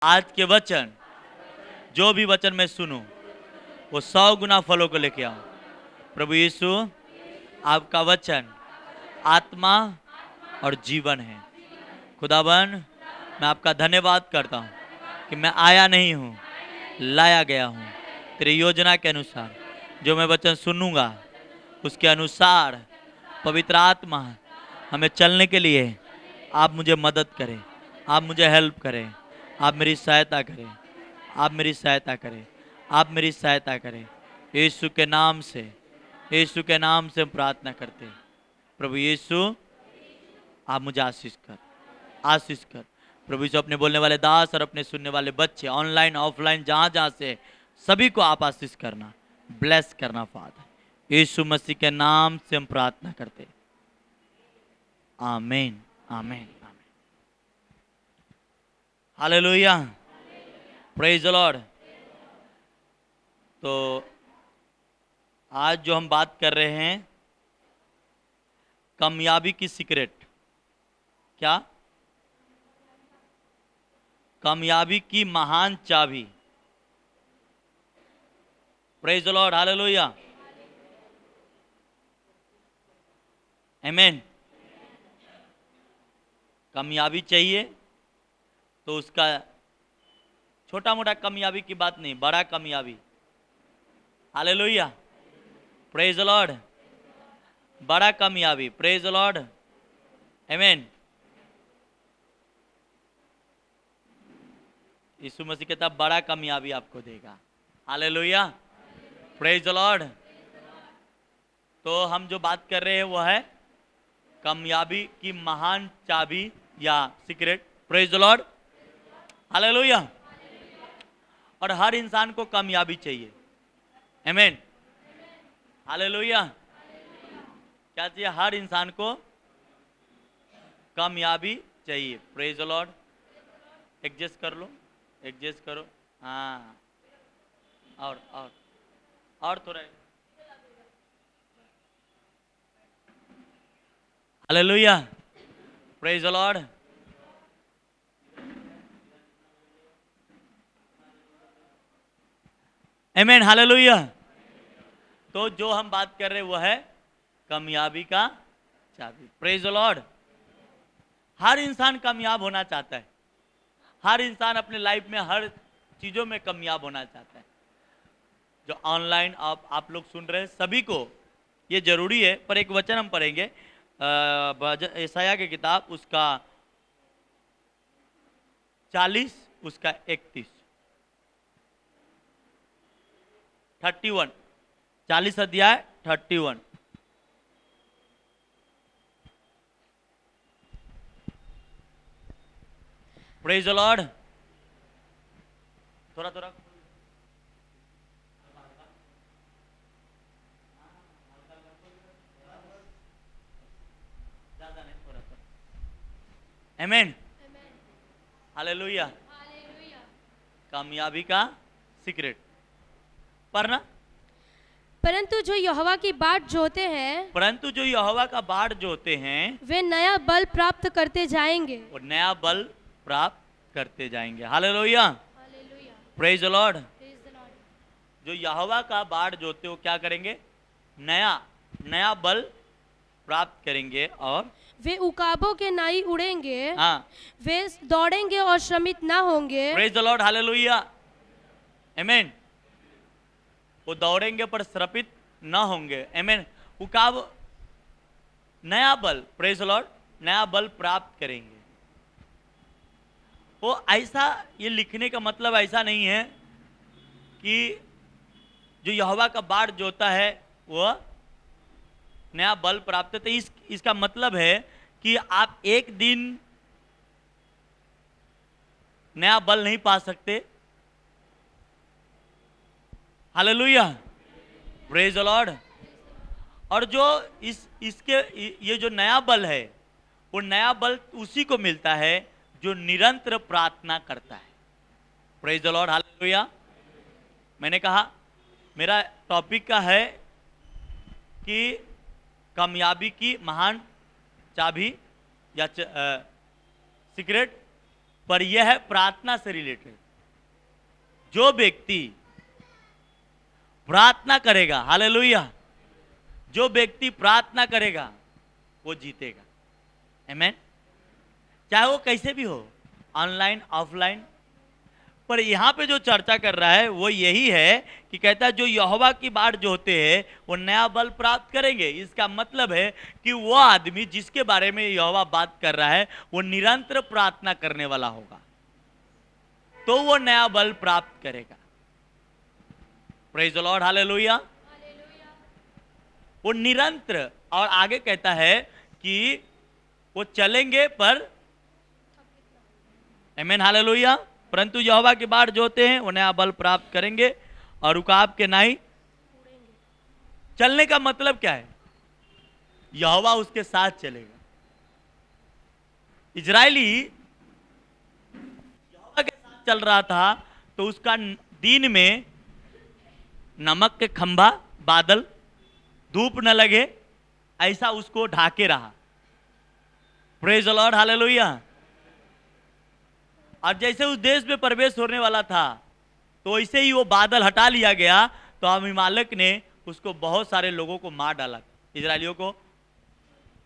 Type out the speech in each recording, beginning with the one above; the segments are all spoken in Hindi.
आज के वचन, जो भी वचन मैं सुनूं, वो 100 गुना फलों को लेके आऊं। प्रभु यीशु, आपका वचन आत्मा और जीवन है। खुदावन, मैं आपका धन्यवाद करता हूँ कि मैं आया नहीं हूँ, लाया गया हूँ। तेरी योजना के अनुसार जो मैं वचन सुनूंगा, उसके अनुसार पवित्र आत्मा हमें चलने के लिए आप मुझे मदद करें, आप मुझे हेल्प करें, आप मेरी सहायता करें, आप मेरी सहायता करें, आप मेरी सहायता करें। यीशु के नाम से, यीशु के नाम से हम प्रार्थना करते हैं। प्रभु यीशु, आप मुझे आशीष कर, आशीष कर। प्रभु यीशु, अपने बोलने वाले दास और अपने सुनने वाले बच्चे ऑनलाइन ऑफलाइन जहाँ जहाँ से, सभी को आप आशीष करना, ब्लेस करना फादर। यीशु मसीह के नाम से हम प्रार्थना करते हैं। आमीन, आमीन, आमीन। Hallelujah, praise the Lord. तो आज जो हम बात कर रहे हैं, कामयाबी की सीक्रेट। क्या? कामयाबी की महान चाबी। प्रेज द लॉर्ड, हालेलुया, आमीन। कामयाबी चाहिए तो उसका छोटा मोटा कामयाबी की बात नहीं, बड़ा कामयाबी। Hallelujah, praise the Lord. बड़ा कामयाबी, प्रेज द लॉर्ड, आमीन। यीशु मसीह कहता बड़ा कामयाबी आपको देगा। Hallelujah, praise the Lord. तो हम जो बात कर रहे हैं वो है कामयाबी की महान चाबी या secret. Praise the Lord, hallelujah. और हर इंसान को कामयाबी चाहिए, आमीन, हालेलुया। क्या चाहिए? हर इंसान को कामयाबी चाहिए। Praise the Lord. एडजस्ट कर लो, एडजस्ट करो। हाँ, और थोड़ा। Hallelujah, praise the Lord. आमीन, हालेलुया। तो जो हम बात कर रहे हैं वो है कामयाबी का चाबी। Praise the Lord. हर इंसान कामयाब होना चाहता है। हर इंसान अपने लाइफ में हर चीजों में कामयाब होना चाहता है। जो ऑनलाइन आप लोग सुन रहे हैं, सभी को ये जरूरी है। पर एक वचन हम पढ़ेंगे, यशायाह की किताब, उसका 40, उसका 31, 31, 40 अध्याय 31। Praise the Lord. थोड़ा थोड़ा ज्यादा नहीं, थोड़ा थोड़ा। आमीन, हालेलुया। कामयाबी का सीक्रेट पढ़ना। परंतु जो यहोवा की बाट जोते हैं, परंतु जो यहोवा का बाढ़ जोते हैं, वे नया बल प्राप्त करते जाएंगे। और नया बल प्राप्त करते जाएंगे। Hallelujah, praise the Lord. जो यहोवा का बाढ़ जोते हो क्या करेंगे? नया नया बल प्राप्त करेंगे। और वे उकाबों के नाई उड़ेंगे। हाँ, वे दौड़ेंगे और श्रमित ना होंगे। प्रेज द लॉर्ड, हालेलुया, आमीन। वो दौड़ेंगे पर श्रमित ना होंगे, आमीन। उकाब नया बल, प्रेज द लॉर्ड, नया बल प्राप्त करेंगे। वो ऐसा, ये लिखने का मतलब ऐसा नहीं है कि जो यहोवा का बाढ़ जोता है वो नया बल प्राप्त है। तो इसका मतलब है कि आप एक दिन नया बल नहीं पा सकते। Hallelujah, praise the Lord. और जो इसके ये जो नया बल है, वो नया बल उसी को मिलता है जो निरंतर प्रार्थना करता है। Praise the Lord, hallelujah. मैंने कहा मेरा टॉपिक का है कि कामयाबी की महान चाबी या सीक्रेट। पर यह है प्रार्थना से रिलेटेड। जो व्यक्ति प्रार्थना करेगा, हालेलुया, जो व्यक्ति प्रार्थना करेगा वो जीतेगा। आमीन। चाहे वो कैसे भी हो, ऑनलाइन ऑफलाइन। पर यहां पे जो चर्चा कर रहा है वो यही है कि कहता है जो यहोवा की बाट जोहते हैं वो नया बल प्राप्त करेंगे। इसका मतलब है कि वो आदमी जिसके बारे में यहोवा बात कर रहा है वो निरंतर प्रार्थना करने वाला होगा, तो वो नया बल प्राप्त करेगा। Praise the Lord, hallelujah. वो निरंतर, और आगे कहता है कि वो चलेंगे पर, आमीन, हालेलुया, परंतु यहोवा की बाट जोते हैं वो नया बल प्राप्त करेंगे और रुकाब के नहीं। चलने का मतलब क्या है? यहोवा उसके साथ चलेगा। इजरायली यहोवा के साथ चल रहा था तो उसका दिन में नमक के खंभा, बादल, धूप न लगे ऐसा उसको ढाके रहा। Praise the Lord, hallelujah. और जैसे उस देश में प्रवेश होने वाला था तो वैसे ही वो बादल हटा लिया गया तो अबीमेलेक ने उसको बहुत सारे लोगों को मार डाला, इजरायलियों को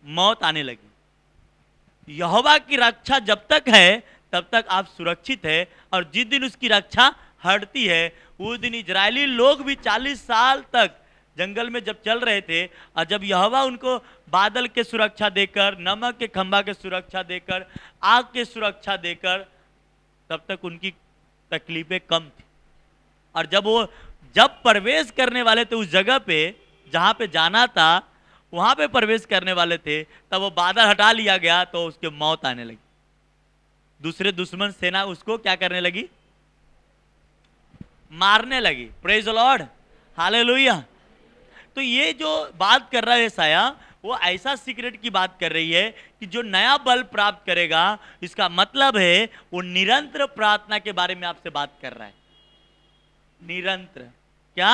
मौत आने लगी। यहोवा की रक्षा जब तक है तब तक आप सुरक्षित है, और जिस दिन उसकी रक्षा हटती है उस दिन इजरायली लोग भी 40 साल तक जंगल में जब चल रहे थे, और जब यहोवा उनको बादल के सुरक्षा देकर, नमक के खंभा के सुरक्षा देकर, आग के सुरक्षा देकर, तब तक उनकी तकलीफें कम थी। और जब प्रवेश करने वाले थे उस जगह पे जहां पे जाना था, वहां पे प्रवेश करने वाले थे, तब वो बादल हटा लिया गया तो उसके मौत आने लगी। दूसरे दुश्मन सेना उसको क्या करने लगी? मारने लगी। Praise the Lord, hallelujah. तो ये जो बात कर रहा है यशायाह, वो ऐसा सीक्रेट की बात कर रही है कि जो नया बल प्राप्त करेगा, इसका मतलब है वो निरंतर प्रार्थना के बारे में आपसे बात कर रहा है। निरंतर क्या?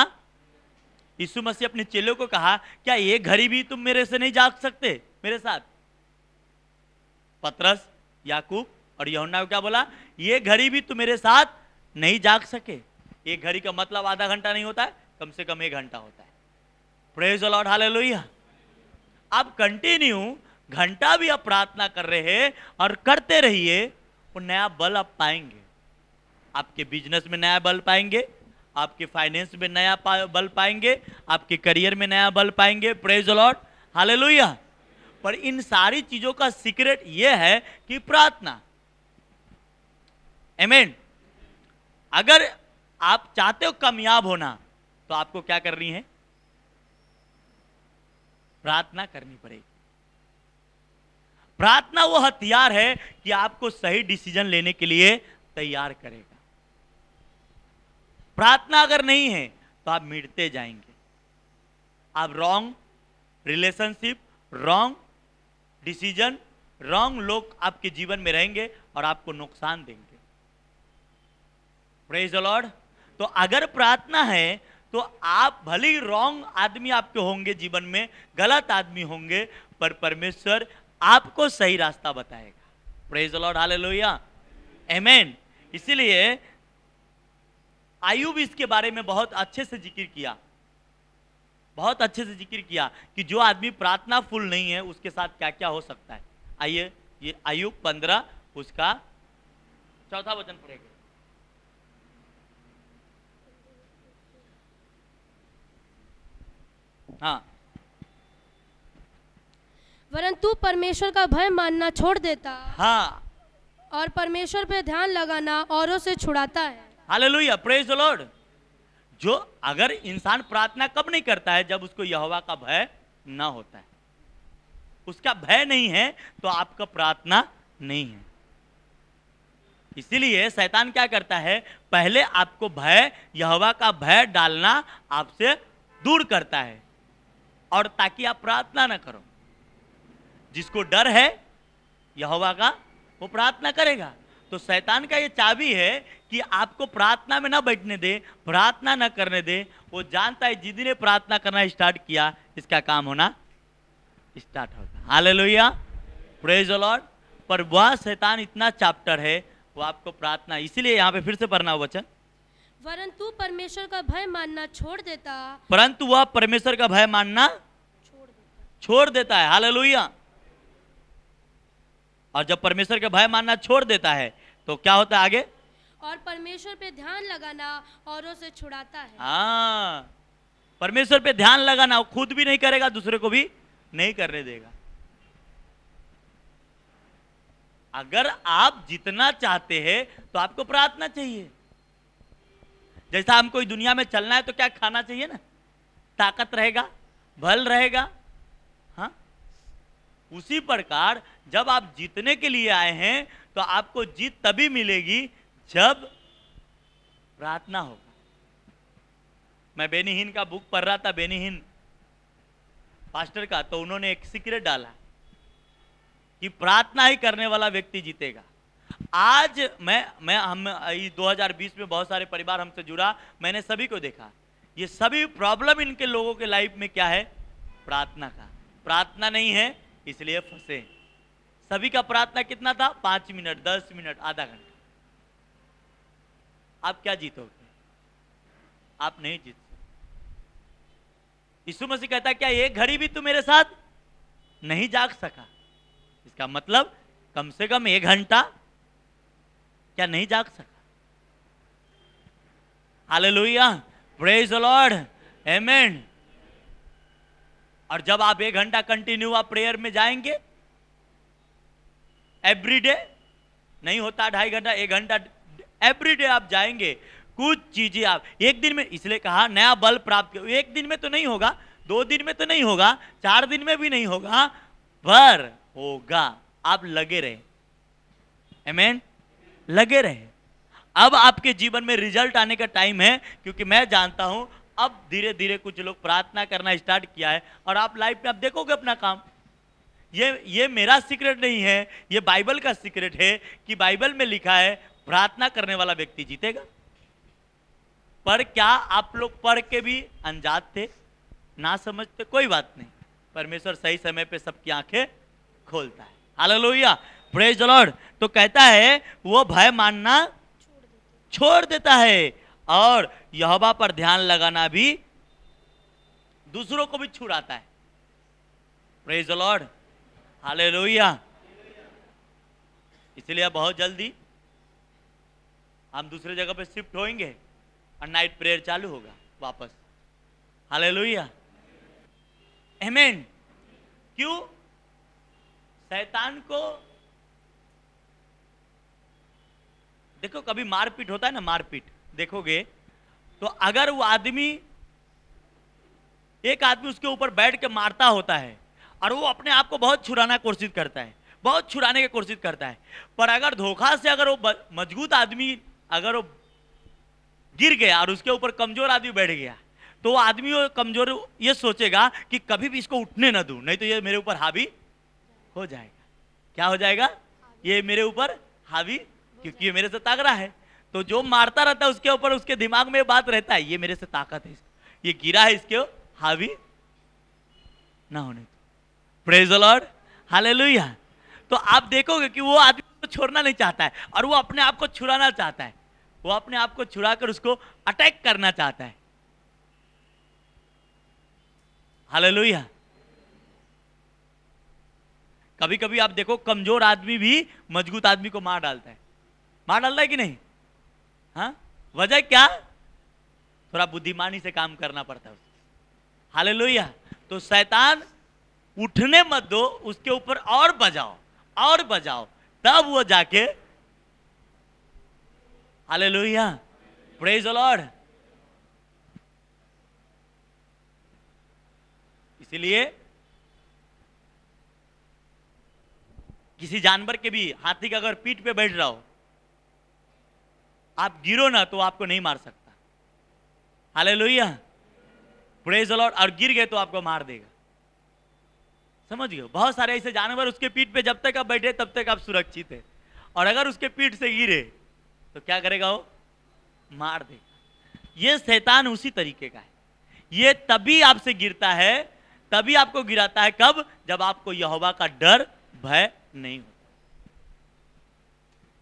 यीशु मसीह अपने चेलों को कहा, क्या ये घड़ी भी तुम मेरे से नहीं जाग सकते मेरे साथ? पतरस, याकूब और यूहन्ना को क्या बोला? ये घड़ी भी तुम मेरे साथ नहीं जाग सके। ये घड़ी का मतलब आधा घंटा नहीं होता है, कम से कम 1 घंटा होता है। Praise the Lord, hallelujah. आप कंटिन्यू घंटा भी आप प्रार्थना कर रहे हैं और करते रहिए, वो नया बल आप पाएंगे। आपके बिजनेस में नया बल पाएंगे, आपके फाइनेंस में नया बल पाएंगे, आपके करियर में नया बल पाएंगे। Praise the Lord, hallelujah. पर इन सारी चीजों का सीक्रेट यह है कि प्रार्थना। आमीन। अगर आप चाहते हो कामयाब होना तो आपको क्या करनी है? प्रार्थना करनी पड़ेगी। प्रार्थना वो हथियार है कि आपको सही डिसीजन लेने के लिए तैयार करेगा। प्रार्थना अगर नहीं है तो आप मिटते जाएंगे। आप wrong relationship, wrong decision, wrong लोग आपके जीवन में रहेंगे और आपको नुकसान देंगे। Praise the Lord. तो अगर प्रार्थना है तो आप भले ही रॉन्ग आदमी आपके होंगे, जीवन में गलत आदमी होंगे, पर परमेश्वर आपको सही रास्ता बताएगा। प्रेज द लॉर्ड, हालेलुया, आमीन। इसीलिए आयुब इसके बारे में बहुत अच्छे से जिक्र किया, बहुत अच्छे से जिक्र किया कि जो आदमी प्रार्थना फुल नहीं है उसके साथ क्या क्या हो सकता है। आइए ये आयुब 15 उसका 4था वचन पढ़ेंगे। हाँ, वरन तू परमेश्वर का भय मानना छोड़ देता हाँ, और परमेश्वर पे ध्यान लगाना औरों से छुड़ाता है। Hallelujah, praise the Lord. जो अगर इंसान प्रार्थना कब नहीं करता है? जब उसको यहोवा का भय ना होता है। उसका भय नहीं है तो आपका प्रार्थना नहीं है। इसीलिए शैतान क्या करता है? पहले आपको भय, यहोवा का भय डालना आपसे दूर करता है, और ताकि आप प्रार्थना ना करो। जिसको डर है यहोवा का वो प्रार्थना करेगा। तो शैतान का ये चाबी है कि आपको प्रार्थना में ना बैठने दे, प्रार्थना ना करने दे। वो जानता है जिस दिन प्रार्थना करना स्टार्ट किया इसका काम होना स्टार्ट होगा। Hallelujah, praise the Lord. पर वह शैतान इतना चाप्टर है, वो आपको प्रार्थना, इसीलिए यहाँ पे फिर से पढ़ना वो वचन, वरन तू परमेश्वर का भय मानना छोड़ देता, परंतु वह परमेश्वर का भय मानना छोड़ देता है। हालेलुया। और जब परमेश्वर का भय मानना छोड़ देता है तो क्या होता है आगे? और परमेश्वर पे ध्यान लगाना औरों से छुड़ाता है। हाँ, परमेश्वर पे ध्यान लगाना, वो खुद भी नहीं करेगा, दूसरे को भी नहीं करने देगा। अगर आप जितना चाहते हैं तो आपको प्रार्थना चाहिए। जैसा हमको इस दुनिया में चलना है तो क्या खाना चाहिए ना, ताकत रहेगा, बल रहेगा। हाँ, उसी प्रकार जब आप जीतने के लिए आए हैं तो आपको जीत तभी मिलेगी जब प्रार्थना होगा। मैं बेनी हिन का बुक पढ़ रहा था, बेनी हिन पास्टर का, तो उन्होंने एक सीक्रेट डाला कि प्रार्थना ही करने वाला व्यक्ति जीतेगा। आज हम 2020 में बहुत सारे परिवार हमसे जुड़ा, मैंने सभी को देखा, ये सभी प्रॉब्लम इनके लोगों के लाइफ में क्या है? प्रार्थना का। प्रार्थना नहीं है इसलिए फंसे। सभी का प्रार्थना कितना था? 5 मिनट, 10 मिनट, आधा घंटा। आप क्या जीतोगे? आप नहीं जीत सकते। यीशु मसीह कहता है क्या एक घड़ी भी तू मेरे साथ नहीं जाग सका? इसका मतलब कम से कम 1 घंटा क्या नहीं जाग सका? हालेलुया, प्रेज द लॉर्ड, आमेन। और जब आप 1 घंटा कंटिन्यू आप प्रेयर में जाएंगे, एवरीडे नहीं होता 2.5 घंटा, 1 घंटा एवरीडे आप जाएंगे, कुछ चीजें आप एक दिन में, इसलिए कहा नया बल प्राप्त करो। 1 दिन में तो नहीं होगा, 2 दिन में तो नहीं होगा, 4 दिन में भी नहीं होगा, पर होगा। आप लगे रहे, आमेन, लगे रहे। अब आपके जीवन में रिजल्ट आने का टाइम है, क्योंकि मैं जानता हूं अब धीरे धीरे कुछ लोग प्रार्थना करना स्टार्ट किया है और आप लाइफ में आप देखोगे अपना काम। ये मेरा सीक्रेट नहीं है, ये बाइबल का सीक्रेट है कि बाइबल में लिखा है प्रार्थना करने वाला व्यक्ति जीतेगा। पर क्या आप लोग पढ़ के भी अनजान थे, ना समझते? कोई बात नहीं, परमेश्वर सही समय पे सबकी आंखें खोलता है। Hallelujah, praise the Lord. तो कहता है वो भय मानना छोड़ देता है और यहोवा पर ध्यान लगाना भी दूसरों को भी छुड़ाता है। Praise the Lord, hallelujah. इसलिए बहुत जल्दी हम दूसरे जगह पे शिफ्ट होंगे और नाइट प्रेयर चालू होगा वापस। हालेलुया, आमेन। क्यों? शैतान को देखो, कभी मारपीट होता है ना, मारपीट देखोगे तो अगर वो आदमी, एक आदमी उसके ऊपर बैठ के मारता होता है और वो अपने आप को बहुत छुड़ाना कोशिश करता है, बहुत छुड़ाने की कोशिश करता है, पर अगर धोखा से अगर वो मजबूत आदमी अगर वो गिर गया और उसके ऊपर कमजोर आदमी बैठ गया, तो वो आदमी वो कमजोर ये सोचेगा कि कभी भी इसको उठने ना दूं, नहीं तो ये मेरे ऊपर हावी हो जाएगा। क्या हो जाएगा? ये मेरे ऊपर हावी, क्योंकि ये मेरे से तगड़ा है। तो जो मारता रहता है उसके ऊपर, उसके दिमाग में बात रहता है, ये मेरे से ताकत है, ये गिरा है, इसके हावी ना होने दो। Praise the Lord, hallelujah. तो आप देखोगे कि वो आदमी को छोड़ना नहीं चाहता है और वो अपने आप को छुड़ाना चाहता है, वो अपने आप को छुड़ाकर उसको अटैक करना चाहता है। हालेलुया। कभी कभी आप देखो कमजोर आदमी भी मजबूत आदमी को मार डालता है, मार डालता है कि नहीं? हाँ, वजह क्या? थोड़ा बुद्धिमानी से काम करना पड़ता है उसको। हालेलुया। तो शैतान उठने मत दो, उसके ऊपर और बजाओ, और बजाओ, तब वो जाके, हालेलुया, प्रेज द लॉर्ड। इसीलिए किसी जानवर के भी, हाथी का अगर पीठ पे बैठ रहा हो, आप गिरो ना तो आपको नहीं मार सकता। Hallelujah, praise the Lord. और गिर गए तो आपको मार देगा। समझ गए? बहुत सारे ऐसे जानवर उसके पीठ पे जब तक आप बैठे तब तक आप सुरक्षित है, और अगर उसके पीठ से गिरे तो क्या करेगा? वो मार देगा। ये शैतान उसी तरीके का है। ये तभी आपसे गिरता है, तभी आपको गिराता है। कब? जब आपको यहोवा का डर, भय नहीं होता।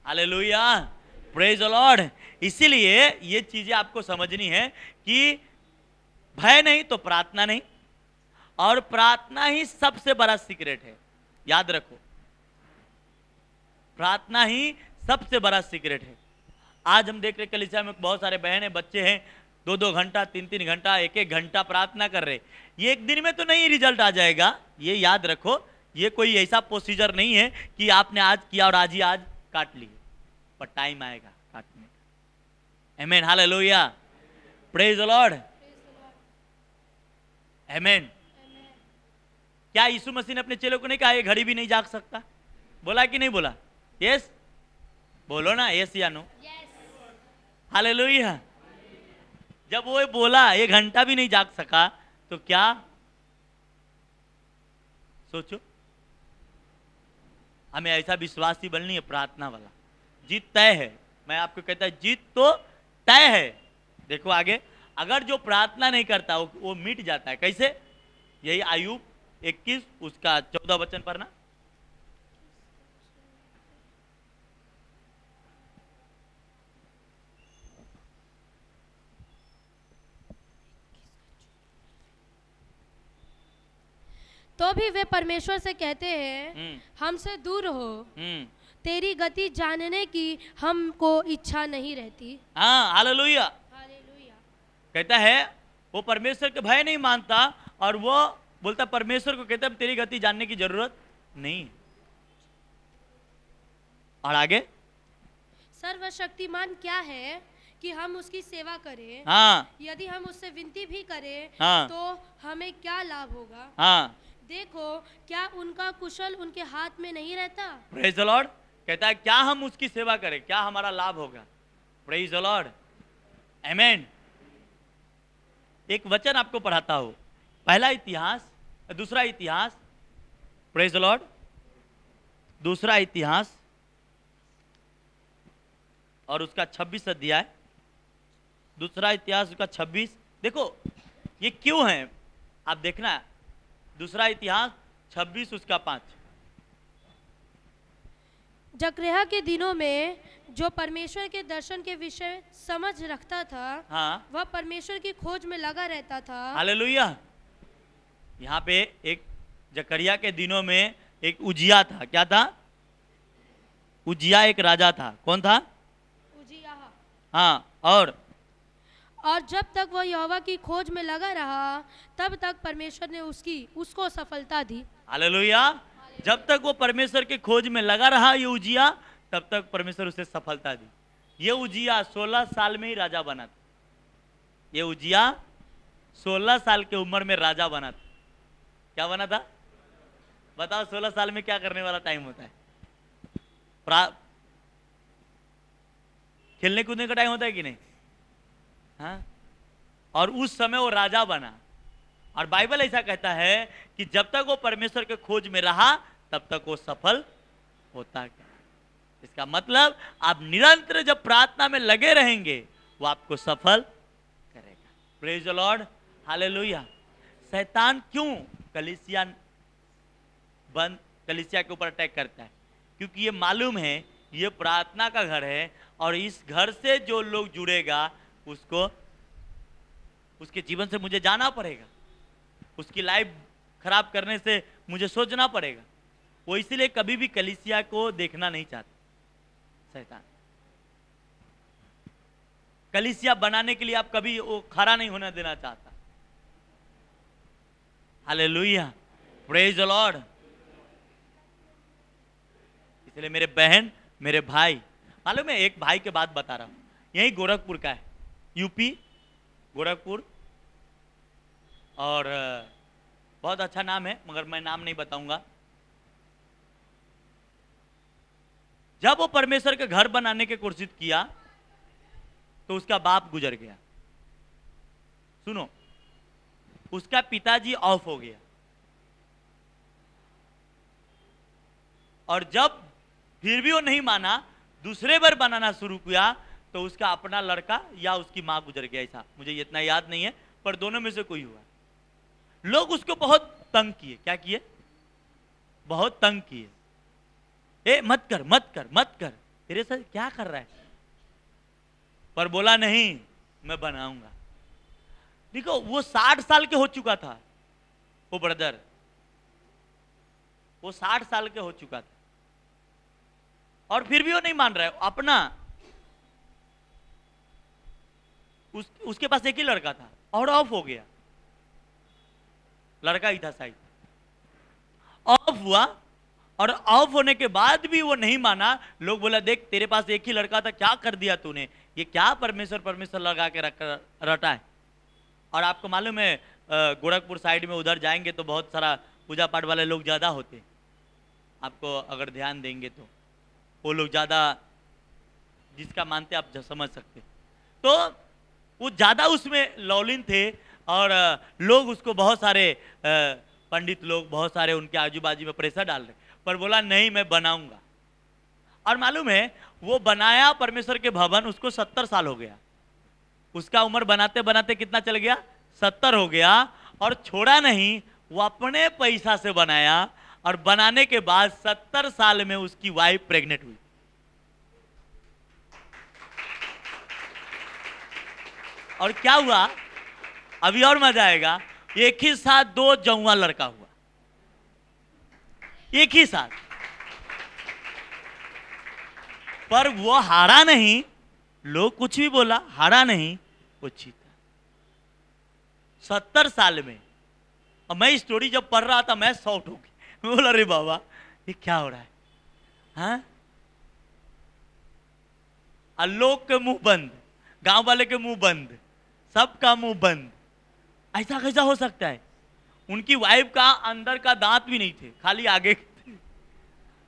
Hallelujah, praise the Lord. इसीलिए ये चीजें आपको समझनी है कि भय नहीं तो प्रार्थना नहीं, और प्रार्थना ही सबसे बड़ा सीक्रेट है। याद रखो, प्रार्थना ही सबसे बड़ा सीक्रेट है। आज हम देख रहे कलीसिया में बहुत सारे बहन हैं, बच्चे हैं, 2-2 घंटा, 3-3 घंटा, 1-1 घंटा प्रार्थना कर रहे। ये एक दिन में तो नहीं रिजल्ट आ जाएगा, ये याद रखो। ये कोई ऐसा प्रोसीजर नहीं है कि आपने आज किया और आज ही आज काट लिए, पर टाइम आएगा काटने का। आमेन, हालेलुया, प्रेज द लॉर्ड, आमेन। क्या यीशु मसीह ने अपने चेलों को नहीं कहा ये घड़ी भी नहीं जाग सकता? बोला कि नहीं बोला? यस, बोलो ना यस या नो। हालेलुया। जब वो बोला ये घंटा भी नहीं जाग सका, तो क्या सोचो। हमें ऐसा विश्वासी बननी है प्रार्थना वाला। जीत तय है, मैं आपको कहता है जीत तो तय है। देखो आगे, अगर जो प्रार्थना नहीं करता वो मिट जाता है। कैसे? यही आयुब 21 उसका 14 वचन पढ़ना। तो भी वे परमेश्वर से कहते हैं, हमसे दूर हो, तेरी गति जानने की हमको इच्छा नहीं रहती। हाँ, हालेलुया। कहता है वो परमेश्वर के भय नहीं मानता, और वो बोलता परमेश्वर को कहता है तेरी गति जानने की जरूरत नहीं। और आगे, सर्वशक्तिमान क्या है कि हम उसकी सेवा करें? हाँ, यदि हम उससे विनती भी करें, हाँ, तो हमें क्या लाभ होगा? हाँ, देखो, क्या उनका कुशल उनके हाथ में नहीं रहता? Praise the Lord. कहता है क्या हम उसकी सेवा करें, क्या हमारा लाभ होगा? प्रेज द लॉर्ड, आमेन। एक वचन आपको पढ़ाता हूं, पहला इतिहास, दूसरा इतिहास, प्रेज द लॉर्ड, दूसरा इतिहास और उसका 26 अध्याय, दूसरा इतिहास उसका 26। देखो ये क्यों है, आप देखना। दूसरा इतिहास 26 उसका 5। जकरयाह के दिनों में जो परमेश्वर के दर्शन के विषय समझ रखता था, हाँ, वह परमेश्वर की खोज में लगा रहता था। हालेलुया। यहाँ पे एक जकरिया के दिनों में एक उजिया था। क्या था? उजिया एक राजा था। कौन था? उजियाह। हाँ, और जब तक वह यहोवा की खोज में लगा रहा, तब तक परमेश्वर ने उसको सफलता दी। हालेलुया। जब तक वो परमेश्वर के खोज में लगा रहा ये उजिया, तब तक परमेश्वर उसे सफलता दी। ये उजिया 16 साल में ही राजा बना था। ये उजिया 16 साल की उम्र में राजा बना था। क्या बना था? बताओ, 16 साल में क्या करने वाला टाइम होता है? खेलने कूदने का टाइम होता है कि नहीं? हाँ? और उस समय वो राजा बना। और बाइबल ऐसा कहता है कि जब तक वो परमेश्वर के खोज में रहा, तब तक वो सफल होता गया। इसका मतलब आप निरंतर जब प्रार्थना में लगे रहेंगे, वो आपको सफल करेगा। Praise the Lord, hallelujah. शैतान क्यों कलीसिया के ऊपर अटैक करता है? क्योंकि ये मालूम है ये प्रार्थना का घर है, और इस घर से जो लोग जुड़ेगा उसके जीवन से मुझे जाना पड़ेगा, उसकी लाइफ खराब करने से मुझे सोचना पड़ेगा। वो इसीलिए कभी भी कलीसिया को देखना नहीं चाहता शैतान। कलीसिया बनाने के लिए आप कभी वो खड़ा नहीं होने देना चाहता। Hallelujah, praise the Lord. इसलिए मेरे बहन, मेरे भाई, मालूम है एक भाई के बात बता रहा हूं, यही गोरखपुर का है, यूपी गोरखपुर, और बहुत अच्छा नाम है, मगर मैं नाम नहीं बताऊंगा। जब वो परमेश्वर के घर बनाने की कोशिश किया, तो उसका बाप गुजर गया। सुनो, उसका पिताजी ऑफ हो गया, और जब फिर भी वो नहीं माना, दूसरे बार बनाना शुरू किया, तो उसका अपना लड़का या उसकी मां गुजर गया। ऐसा मुझे इतना याद नहीं है, पर दोनों में से कोई हुआ। लोग उसको बहुत तंग किए। क्या किए? बहुत तंग किए। ए मत कर, मत कर, मत कर। तेरे साथ क्या कर रहा है, पर बोला नहीं मैं बनाऊंगा। देखो वो 60 साल के हो चुका था, वो ब्रदर, वो 60 साल के हो चुका था, और फिर भी वो नहीं मान रहा है अपना। उसके पास एक ही लड़का था और ऑफ हो गया, लड़का ही था शायद, ऑफ हुआ, और ऑफ होने के बाद भी वो नहीं माना। लोग बोला देख तेरे पास एक ही लड़का था, क्या कर दिया तूने, ये क्या परमेश्वर परमेश्वर लगा के रटा है। और आपको मालूम है गोरखपुर साइड में उधर जाएंगे तो बहुत सारा पूजा पाठ वाले लोग ज़्यादा होते, आपको अगर ध्यान देंगे तो वो लोग ज़्यादा जिसका मानते आप समझ सकते। तो वो ज़्यादा उसमें लौलीन थे, और लोग उसको बहुत सारे पंडित लोग बहुत सारे उनके आजू बाजू में प्रेशर डाल रहे, पर बोला नहीं मैं बनाऊंगा। और मालूम है वो बनाया परमेश्वर के भवन, उसको 70 साल हो गया, उसका उम्र बनाते बनाते कितना चल गया, 70 हो गया। और छोड़ा नहीं, वो अपने पैसा से बनाया, और बनाने के बाद 70 साल में उसकी वाइफ प्रेग्नेंट हुई। और क्या हुआ, अभी और मजा आएगा, एक ही साथ 2 जौआ लड़का हुआ, एक ही साथ। पर वो हारा नहीं, लोग कुछ भी बोला, हारा नहीं, वो जीता 70 साल में। और मैं स्टोरी जब पढ़ रहा था मैं शॉक हो गया, मैं बोला अरे बाबा ये क्या हो रहा है, हाँ। लोग के मुंह बंद, गांव वाले के मुंह बंद, सबका मुंह बंद, ऐसा कैसा हो सकता है। उनकी वाइफ का अंदर का दांत भी नहीं थे, खाली आगे के थे।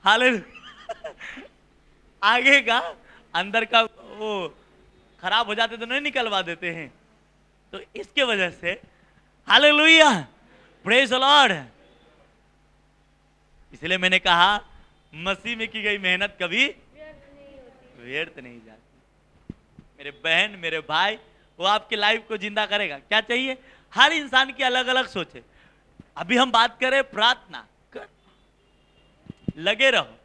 हालेलुया। आगे का, अंदर का वो खराब हो जाते तो नहीं निकलवा देते हैं, तो इसके वजह से हालेलुया, प्रेज द लॉर्ड। इसलिए मैंने कहा मसीह में की गई मेहनत कभी व्यर्थ नहीं जाती। मेरे बहन मेरे भाई, वो आपकी लाइफ को जिंदा करेगा। क्या चाहिए, हर इंसान की अलग अलग सोच है। अभी हम बात करें प्रार्थना कर, लगे रहो।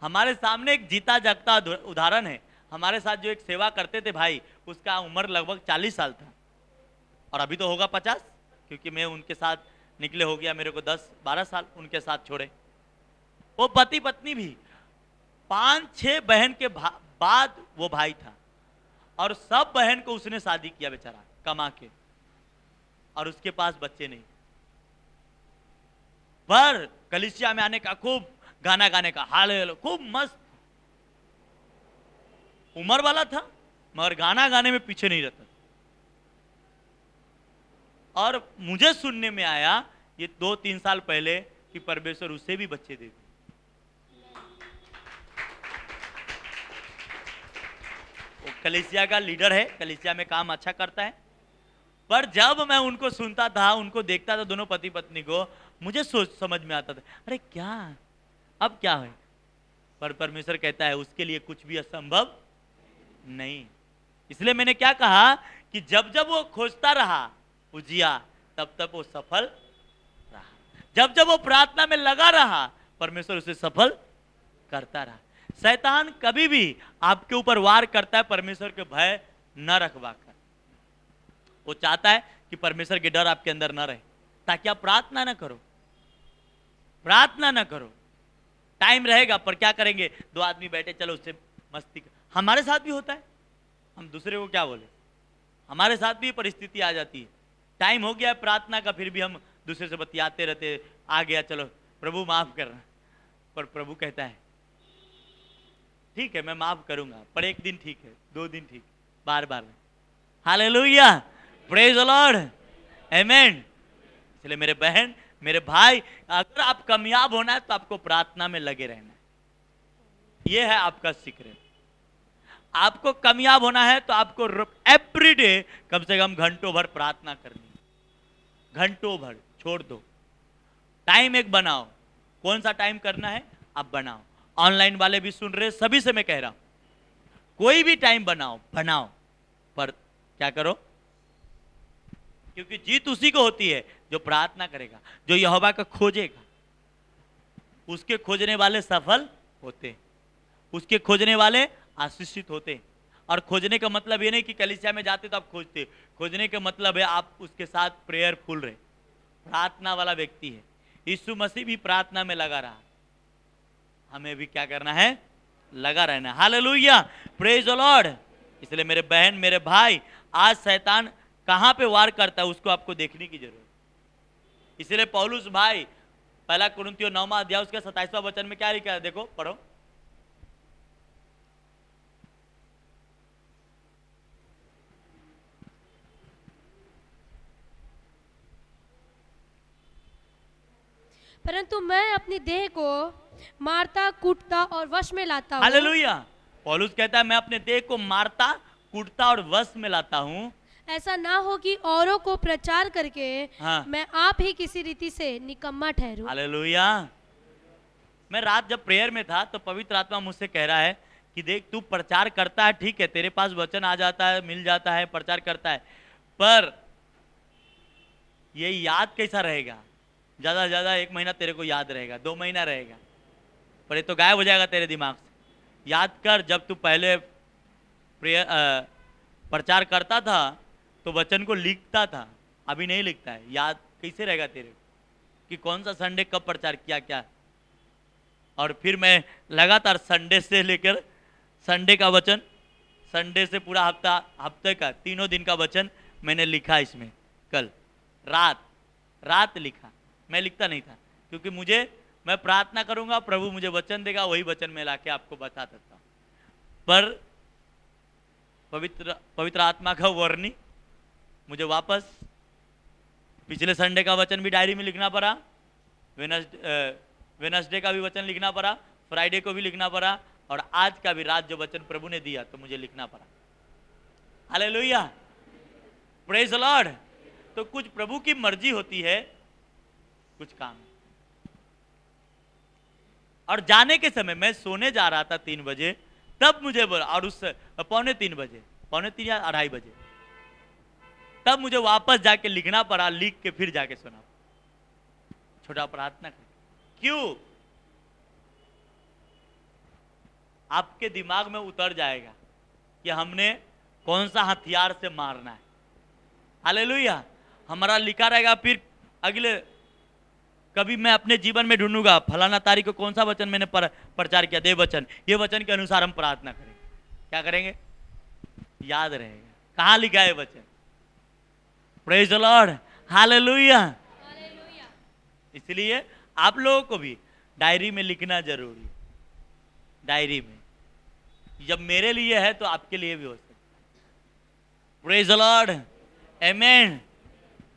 हमारे सामने एक जीता जागता उदाहरण है। हमारे साथ जो एक सेवा करते थे भाई, उसका उम्र लगभग 40 साल था, और अभी तो होगा 50, क्योंकि मैं उनके साथ निकले हो गया, मेरे को 10-12 साल उनके साथ छोड़े। वो पति पत्नी भी, 5-6 बहन के बाद वो भाई था, और सब बहन को उसने शादी किया बेचारा कमा के, और उसके पास बच्चे नहीं। पर कलीसिया में आने का, खूब गाना गाने का, हालेलुया, खूब मस्त उम्र वाला था, मगर गाना गाने में पीछे नहीं रहता। और मुझे सुनने में आया ये 2-3 साल पहले कि परमेश्वर उससे भी बच्चे दे दिए। वो कलीसिया का लीडर है, कलीसिया में काम अच्छा करता है। पर जब मैं उनको सुनता था, उनको देखता था, दोनों पति पत्नी को, मुझे सोच समझ में आता था, अरे क्या अब क्या है। पर परमेश्वर कहता है उसके लिए कुछ भी असंभव नहीं। इसलिए मैंने क्या कहा कि जब जब वो खोजता रहा उजिया, तब तब वो सफल रहा। जब जब वो प्रार्थना में लगा रहा, परमेश्वर उसे सफल करता रहा। शैतान कभी भी आपके ऊपर वार करता है परमेश्वर के भय न रखवा कर। वो चाहता है कि परमेश्वर के डर आपके अंदर न रहे, ताकि आप प्रार्थना न करो, प्रार्थना न करो। टाइम रहेगा पर क्या करेंगे, 2 आदमी बैठे, चलो उससे मस्ती कर। हमारे साथ भी होता है, हम दूसरे को क्या बोले, हमारे साथ भी परिस्थिति आ जाती है। टाइम हो गया है प्रार्थना का, फिर भी हम दूसरे से बतियाते रहते, आ गया चलो प्रभु माफ करना। पर प्रभु कहता है ठीक है मैं माफ करूंगा, पर 1 दिन ठीक है, 2 दिन ठीक, बार बार नहीं। हालेलुया, प्रेज द लॉर्ड, आमेन। इसलिए मेरे बहन मेरे भाई, अगर आप कामयाब होना है तो आपको प्रार्थना में लगे रहना है। यह है आपका सीक्रेट। आपको कामयाब होना है तो आपको एवरीडे कम से कम घंटों भर प्रार्थना करनी, घंटों भर। छोड़ दो, टाइम एक बनाओ। कौन सा टाइम करना है आप बनाओ। ऑनलाइन वाले भी सुन रहे, सभी से मैं कह रहा हूं, कोई भी टाइम बनाओ, बनाओ, पर क्या करो, क्योंकि जीत उसी को होती है जो प्रार्थना करेगा, जो यहोवा का खोजेगा। उसके खोजने वाले सफल होते हैं। उसके खोजने वाले आशीषित होते। और खोजने का मतलब ये नहीं कि कलीसिया में जाते तो आप खोजते, खोजने का मतलब है आप उसके साथ प्रेयरफुल रहे, प्रार्थना वाला व्यक्ति है। यीशु मसीह भी प्रार्थना में लगा रहा, हमें भी क्या करना है, लगा रहना। Hallelujah, praise the Lord. इसलिए मेरे बहन मेरे भाई, आज शैतान कहां पे वार करता है उसको आपको देखने की जरूरत है। इसलिए पौलुस भाई पहला कुरिन्थियों 9वां अध्याय उसके 27वां वचन में क्या लिखा है, देखो पढ़ो। परंतु मैं अपनी देह को मारता कूटता और वश में लाता हूँ। हालेलुया, पौलुस कहता है मैं अपने देह को मारता कूटता और वश में लाता हूँ, ऐसा ना हो कि औरों को प्रचार करके हाँ। मैं आप ही किसी रीति से निकम्मा ठहरूं। हालेलुया। मैं रात जब प्रेयर में था तो पवित्र आत्मा मुझसे कह रहा है कि देख तू प्रचार करता है, ठीक है, तेरे पास वचन आ जाता है, मिल जाता है, प्रचार करता है, पर ये याद कैसा रहेगा? ज्यादा से ज्यादा 1 महीना तेरे को याद रहेगा, 2 महीना रहेगा, पर ये तो गायब हो जाएगा तेरे दिमाग से। याद कर, जब तू पहले प्रेयर प्रचार करता था तो वचन को लिखता था, अभी नहीं लिखता है। याद कैसे रहेगा तेरे को कि कौन सा संडे कब प्रचार किया क्या? और फिर मैं लगातार संडे से लेकर संडे का वचन, संडे से पूरा हफ्ते का 3 दिन का वचन मैंने लिखा इसमें। कल रात लिखा, मैं लिखता नहीं था क्योंकि मैं प्रार्थना करूंगा, प्रभु मुझे वचन देगा, वही वचन मैं लाके आपको बता देता हूं। पर पवित्र आत्मा का वर्णी मुझे वापस पिछले संडे का वचन भी डायरी में लिखना पड़ा, वेनसडे का भी वचन लिखना पड़ा, फ्राइडे को भी लिखना पड़ा, और आज का भी रात जो वचन प्रभु ने दिया तो मुझे लिखना पड़ा। Hallelujah, praise the Lord. तो कुछ प्रभु की मर्जी होती है, कुछ काम। और जाने के समय मैं सोने जा रहा था 3 बजे, तब मुझे बोला, और उस पौने 3 या 2:30 बजे, तब मुझे वापस जाके लिखना पड़ा, लिख के फिर जाके सुना, छोटा प्रार्थना कर। क्यों? आपके दिमाग में उतर जाएगा कि हमने कौन सा हथियार से मारना है। हालेलुया, हमारा लिखा रहेगा। फिर अगले कभी मैं अपने जीवन में ढूंढूंगा फलाना तारीख को कौन सा वचन मैंने प्रचार किया, दे वचन, ये वचन के अनुसार हम प्रार्थना करेंगे। क्या करेंगे? याद रहेगा कहां लिखा है वचन। Praise the Lord, hallelujah. इसलिए आप लोगों को भी डायरी में लिखना जरूरी। डायरी में जब मेरे लिए है तो आपके लिए भी हो सकता है। प्रेज द लॉर्ड, आमेन।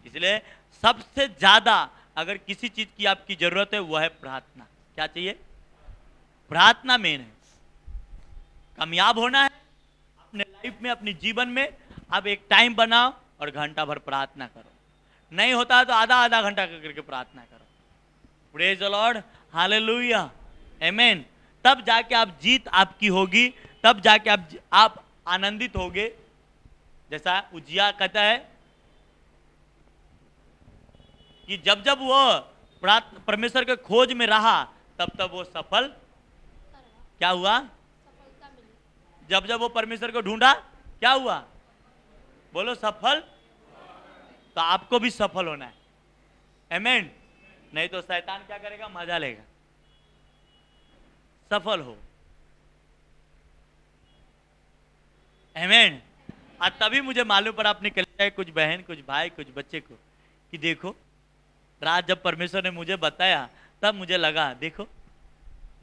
इसलिए सबसे ज्यादा अगर किसी चीज की आपकी जरूरत है वह है प्रार्थना। क्या चाहिए? प्रार्थना मेन है। कामयाब होना है अपने लाइफ में, अपने जीवन में, आप एक टाइम बनाओ और घंटा भर प्रार्थना करो। नहीं होता तो आधा घंटा करके प्रार्थना करो। प्रेज द लॉर्ड, हालेलुया, आमेन। तब जाके आप जीत आपकी होगी, तब जाके आप आनंदित होगे। जैसा उजिया कहता है कि जब जब वो परमेश्वर के खोज में रहा तब तब वो सफल क्या हुआ? जब जब वो परमेश्वर को ढूंढा क्या हुआ? बोलो सफल। तो आपको भी सफल होना है, आमेन। नहीं तो शैतान क्या करेगा? मजा लेगा। सफल हो, आमेन। और तभी मुझे मालूम पड़ा अपने कलीसिया कुछ बहन, कुछ भाई, कुछ बच्चे को कि देखो, रात जब परमेश्वर ने मुझे बताया तब मुझे लगा, देखो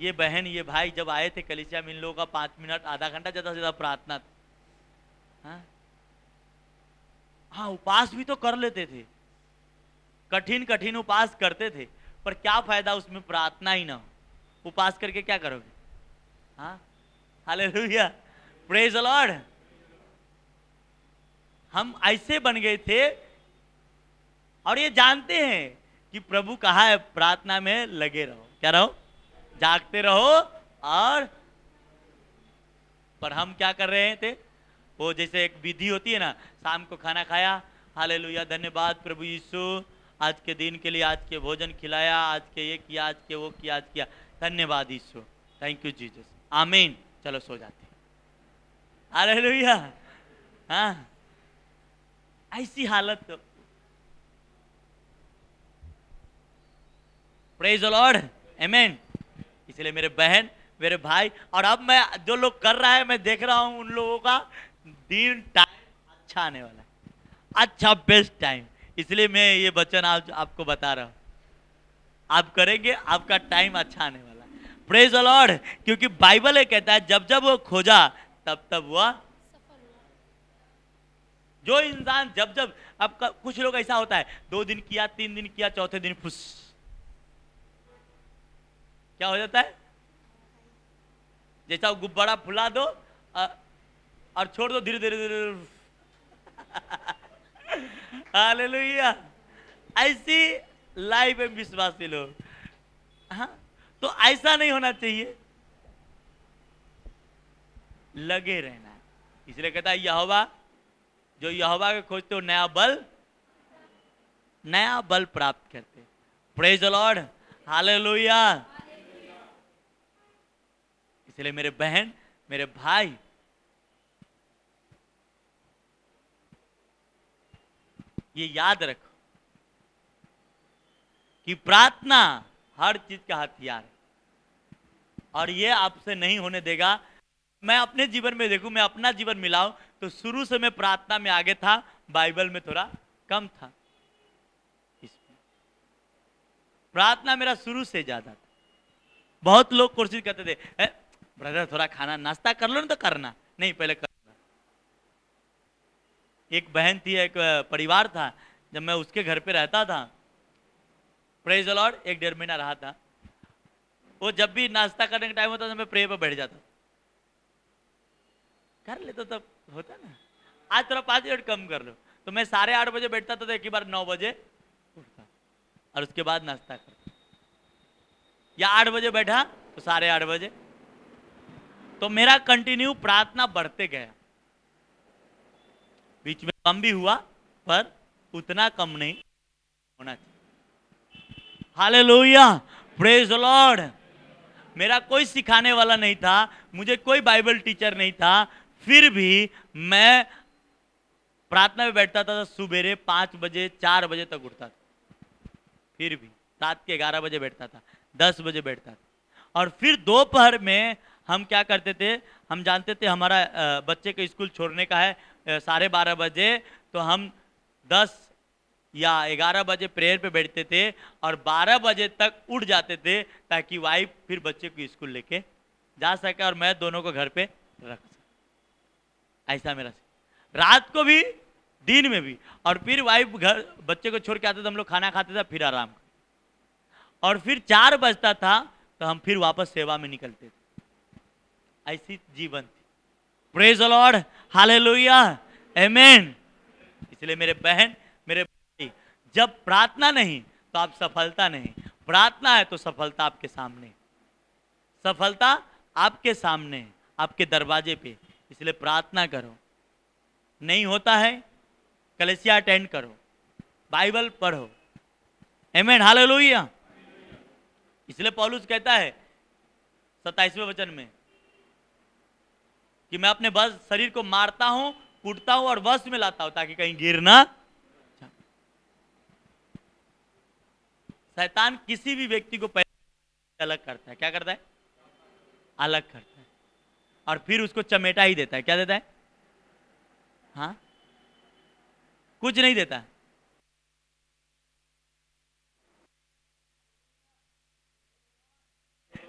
ये बहन ये भाई जब आए थे कलीसिया में, इन लोगों का 5 मिनट आधा घंटा ज्यादा से ज्यादा प्रार्थना था। हाँ, उपास भी तो कर लेते थे, कठिन उपास करते थे, पर क्या फायदा उसमें प्रार्थना ही ना हो। उपास करके क्या करोगे? हाँ, हालेलुया, प्रेज द लॉर्ड। हम ऐसे बन गए थे और ये जानते हैं कि प्रभु कहा है प्रार्थना में लगे रहो। क्या रहो? जागते रहो। और पर हम क्या कर रहे थे? वो जैसे एक विधि होती है ना, शाम को खाना खाया, हालेलुया, धन्यवाद प्रभु यीशु, आज के दिन के लिए, आज के भोजन खिलाया, आज के ये किया, आज के वो किया, आज किया, धन्यवाद यीशु, थैंक यू जीसस। आमीन। चलो सो जाते। हालेलुया। हाँ, ऐसी हालत तो प्रेज द लॉर्ड, आमीन। इसलिए मेरे बहन, मेरे भाई, और अब मैं जो लोग कर रहा है मैं देख रहा हूं उन लोगों का दिन टाइम अच्छा आने वाला है, अच्छा बेस्ट टाइम। इसलिए मैं ये वचन आज आपको बता रहा हूं, आप करेंगे आपका टाइम अच्छा आने वाला है। Praise the Lord. क्योंकि बाइबल ये कहता है जब जब वो खोजा तब तब वह, जो इंसान जब जब, आपका कुछ लोग ऐसा होता है 2 दिन किया, 3 दिन किया, चौथे दिन फुस, क्या हो जाता है? जैसा गुब्बारा फुला दो और छोड़ दो, धीरे धीरे धीरे। हालेलुया। ऐसी लाइफ में विश्वासी लोग, हाँ, तो ऐसा नहीं होना चाहिए, लगे रहना है। इसलिए कहता है यहोवा, जो यहोवा के खोजते हो नया बल प्राप्त करते। Praise the Lord, hallelujah. इसलिए मेरे बहन, मेरे भाई, ये याद रखो कि प्रार्थना हर चीज का हथियार है, और ये आपसे नहीं होने देगा। मैं अपने जीवन में देखूं, मैं अपना जीवन मिलाऊं, तो शुरू से मैं प्रार्थना में आगे था, बाइबल में थोड़ा कम था। इसमें प्रार्थना मेरा शुरू से ज्यादा था। बहुत लोग कोशिश करते थे, ब्रदर थोड़ा खाना नाश्ता कर लो ना, तो करना नहीं, पहले करना। एक बहन थी, एक परिवार था, जब मैं उसके घर पे रहता था, प्रेज द लॉर्ड, 1-1.5 महीना रहा था। वो जब भी नाश्ता करने का टाइम होता था मैं प्रे पे बैठ जाता, कर लेता, तब होता ना, आज थोड़ा 5 मिनट कम कर लो, तो मैं 8:30 बजे बैठता था, तो एक ही बार 9 बजे उठता और उसके बाद नाश्ता करता, या 8 बजे बैठा तो 8:30 बजे। तो मेरा कंटिन्यू प्रार्थना बढ़ते गया, बीच में कम भी हुआ, पर उतना कम नहीं होना चाहिए। Hallelujah, praise the Lord. मेरा कोई सिखाने वाला नहीं था, मुझे कोई बाइबल टीचर नहीं था, फिर भी मैं प्रार्थना में बैठता था, सुबेरे 5 बजे 4 बजे तक उठता था, फिर भी रात के 11 बजे बैठता था, 10 बजे बैठता था। और फिर दोपहर में हम क्या करते थे, हम जानते थे हमारा बच्चे को स्कूल छोड़ने का है 12:30 बजे, तो हम 10 या 11 बजे प्रेयर पे बैठते थे और 12 बजे तक उठ जाते थे, ताकि वाइफ फिर बच्चे को स्कूल लेके जा सके और मैं दोनों को घर पे रख सके। ऐसा मेरा रात को भी दिन में भी। और फिर वाइफ घर बच्चे को छोड़ के आते थे, हम लोग खाना खाते थे, फिर आराम, और फिर 4 बजता था तो हम फिर वापस सेवा में निकलते थे। ऐसी जीवन थी। प्रेज द लॉर्ड, हालेलुया, आमीन। इसलिए मेरे बहन, मेरे भाई, जब प्रार्थना नहीं तो आप सफलता नहीं, प्रार्थना है तो सफलता आपके सामने, सफलता आपके सामने, आपके दरवाजे पे। इसलिए प्रार्थना करो, नहीं होता है कलीसिया अटेंड करो, बाइबल पढ़ो, आमीन, हालेलुया। इसलिए पौलुस कहता है 27वें वचन में कि मैं अपने बस शरीर को मारता हूं, कूटता हूं और वश में लाता हूं, ताकि कहीं गिर ना। शैतान किसी भी व्यक्ति को पहले अलग करता है, क्या करता है? अलग करता है, और फिर उसको चमेटा ही देता है। क्या देता है? हाँ, कुछ नहीं देता।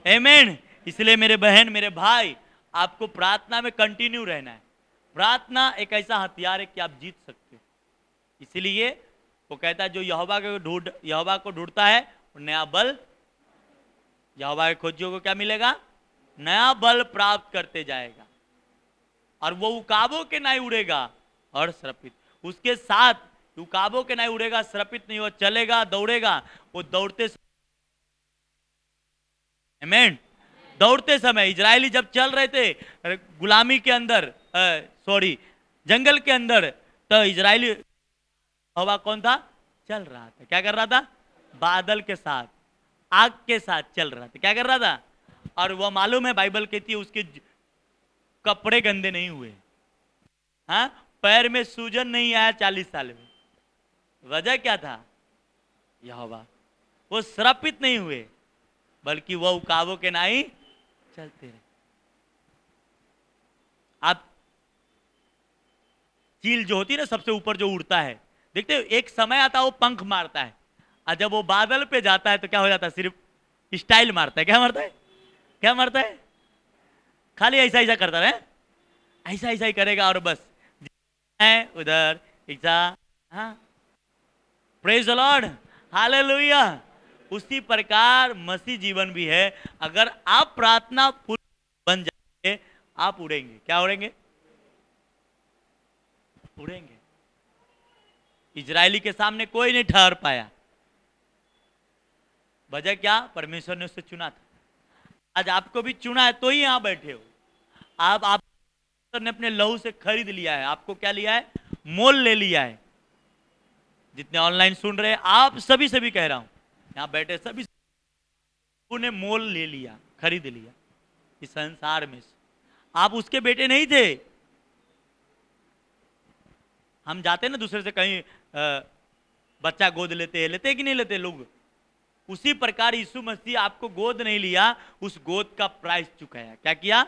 आमीन। इसलिए मेरे बहन, मेरे भाई, आपको प्रार्थना में कंटिन्यू रहना है। प्रार्थना एक ऐसा हथियार है कि आप जीत सकते हो। इसलिए वो कहता है जो यहोवा को ढूंढता है नया बल, यहोवा के खोजियों को क्या मिलेगा? नया बल प्राप्त करते जाएगा, और वो उकाबों के नहीं उड़ेगा और श्रपित। उसके साथ उकाबों के नहीं उड़ेगा, श्रपित नहीं, वो चलेगा, दौड़ेगा। वो दौड़ते, आमीन, दौड़ते समय इजरायली जब चल रहे थे गुलामी के अंदर, जंगल के अंदर, तो इजरायली हवा कौन था? चल रहा था। क्या कर रहा था? बादल के साथ, आग के साथ चल रहा था। क्या कर रहा था? और वह मालूम है बाइबल कहती है उसके कपड़े गंदे नहीं हुए, हाँ, पैर में सूजन नहीं आया 40 साल में। वजह क्या था? यहोवा, वो श्रापित नहीं हुए बल्कि वह उकाबों के नाई चलते रहे। आप चील जो होती है ना सबसे ऊपर जो उड़ता है, देखते हो एक समय आता है वो पंख मारता है, और जब वो बादल पे जाता है तो क्या हो जाता है? सिर्फ स्टाइल मारता है। क्या मारता है? क्या मारता है? खाली ऐसा ऐसा करता है, ऐसा ऐसा ही करेगा और बस है उधर ऐसा। हाँ, प्रेज द लॉर्ड, हालेलुया। उसी प्रकार मसीह जीवन भी है। अगर आप प्रार्थना फुल बन जाएंगे, आप उड़ेंगे। क्या उड़ेंगे? उड़ेंगे। इजरायली के सामने कोई नहीं ठहर पाया। वजह क्या? परमेश्वर ने उसे चुना था। आज आपको भी चुना है तो ही यहां बैठे हो। आप ने अपने लहू से खरीद लिया है। आपको क्या लिया है? मोल ले लिया है। जितने ऑनलाइन सुन रहे हैं आप सभी से भी कह रहा हूं, यहां बैठे सभी ने मोल ले लिया, खरीद लिया इस संसार में से। आप उसके बेटे नहीं थे। हम जाते ना दूसरे से कहीं बच्चा गोद लेते कि नहीं लेते लोग? उसी प्रकार यीशु मसीह आपको गोद नहीं लिया, उस गोद का प्राइस चुकाया। क्या किया?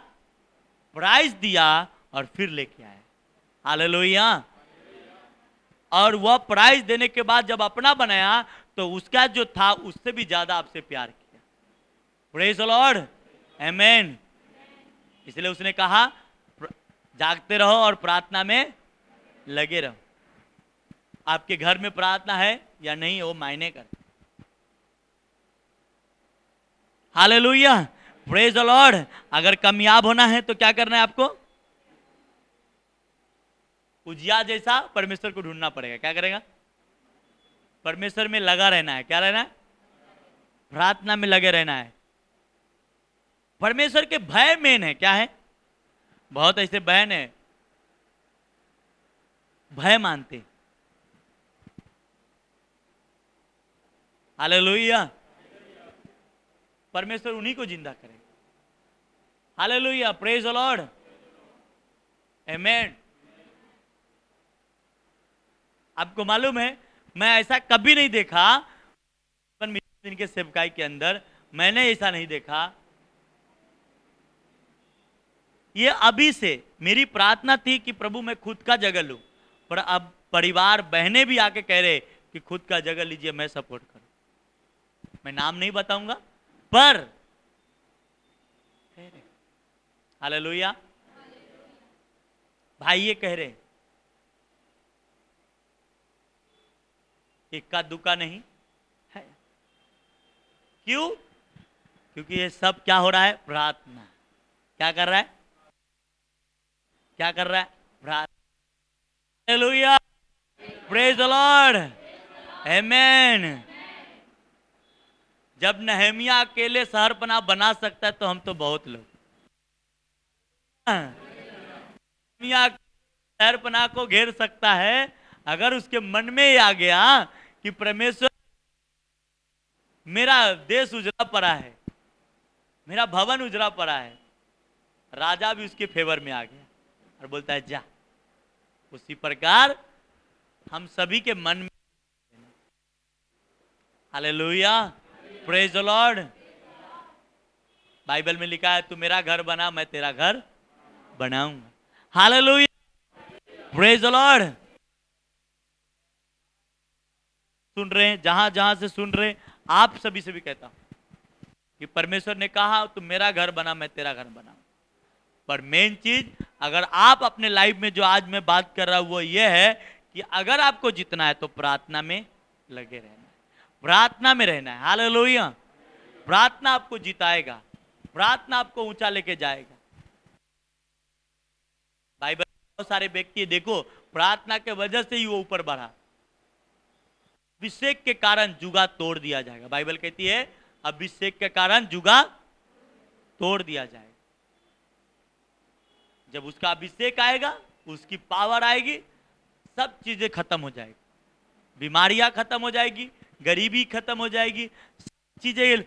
प्राइस दिया और फिर लेके आया। हालेलुया। और वह प्राइस देने के बाद जब अपना बनाया तो उसका जो था उससे भी ज्यादा आपसे प्यार किया। प्रेज द लॉर्ड, आमेन। इसलिए उसने कहा जागते रहो और प्रार्थना में लगे रहो। आपके घर में प्रार्थना है या नहीं वो मायने कर। Hallelujah, praise the Lord. अगर कामयाब होना है तो क्या करना है आपको? उजिया जैसा परमेश्वर को ढूंढना पड़ेगा। क्या करेगा? परमेश्वर में लगा रहना है। क्या रहना है? प्रार्थना में लगे रहना है। परमेश्वर के भय मेन है। क्या है? बहुत ऐसे बहन है भय मानते। हालेलुया, परमेश्वर उन्हीं को जिंदा करे। हालेलुया, प्रेज द लॉर्ड, आमेन। आपको मालूम है मैं ऐसा कभी नहीं देखा दिन के सेवकाई के अंदर, मैंने ऐसा नहीं देखा। ये अभी से मेरी प्रार्थना थी कि प्रभु मैं खुद का जगह लूं, पर अब परिवार बहनें भी आके कह रहे कि खुद का जगह लीजिए, मैं सपोर्ट करूं। मैं नाम नहीं बताऊंगा पर हालेलुया, भाई ये कह रहे इक्का दुक्का नहीं है। क्यों? क्योंकि ये सब क्या हो रहा है? प्रार्थना। क्या कर रहा है? क्या कर रहा है? प्रार्थना। हालेलुया, प्रेज द लॉर्ड, आमेन। जब नहमिया अकेले शहरपनाह बना सकता है तो हम तो बहुत लोग। नहमिया शहरपनाह को घेर सकता है अगर उसके मन में ही आ गया कि परमेश्वर मेरा देश उजड़ा पड़ा है, मेरा भवन उजड़ा पड़ा है। राजा भी उसके फेवर में आ गया और बोलता है जा। उसी प्रकार हम सभी के मन में, hallelujah, praise the Lord. Bible में लिखा है तू मेरा घर बना मैं तेरा घर बनाऊंगा। Hallelujah, praise the Lord. सुन रहे हैं, जहां जहां से सुन रहे हैं, आप सभी से भी कहता हूं कि परमेश्वर ने कहा तू मेरा घर बना मैं तेरा घर बनाऊं। पर मेन चीज अगर आप अपने लाइफ में जो आज मैं बात कर रहा हूं वो ये है कि अगर आपको जीतना है तो प्रार्थना में लगे रहना है, प्रार्थना में रहना है। हालेलुया, प्रार्थना आपको जिताएगा, प्रार्थना आपको ऊंचा लेके जाएगा। बाइबल बहुत सारे व्यक्ति देखो प्रार्थना के वजह से ही वो ऊपर बढ़ा। अभिषेक के कारण जुगा तोड़ दिया जाएगा। बाइबल कहती है अभिषेक के कारण जुगा तोड़ दिया जाएगा। जब उसका अभिषेक आएगा, उसकी पावर आएगी, सब चीजें खत्म हो जाएगी, बीमारियां खत्म हो जाएगी, गरीबी खत्म हो जाएगी, सब चीजें।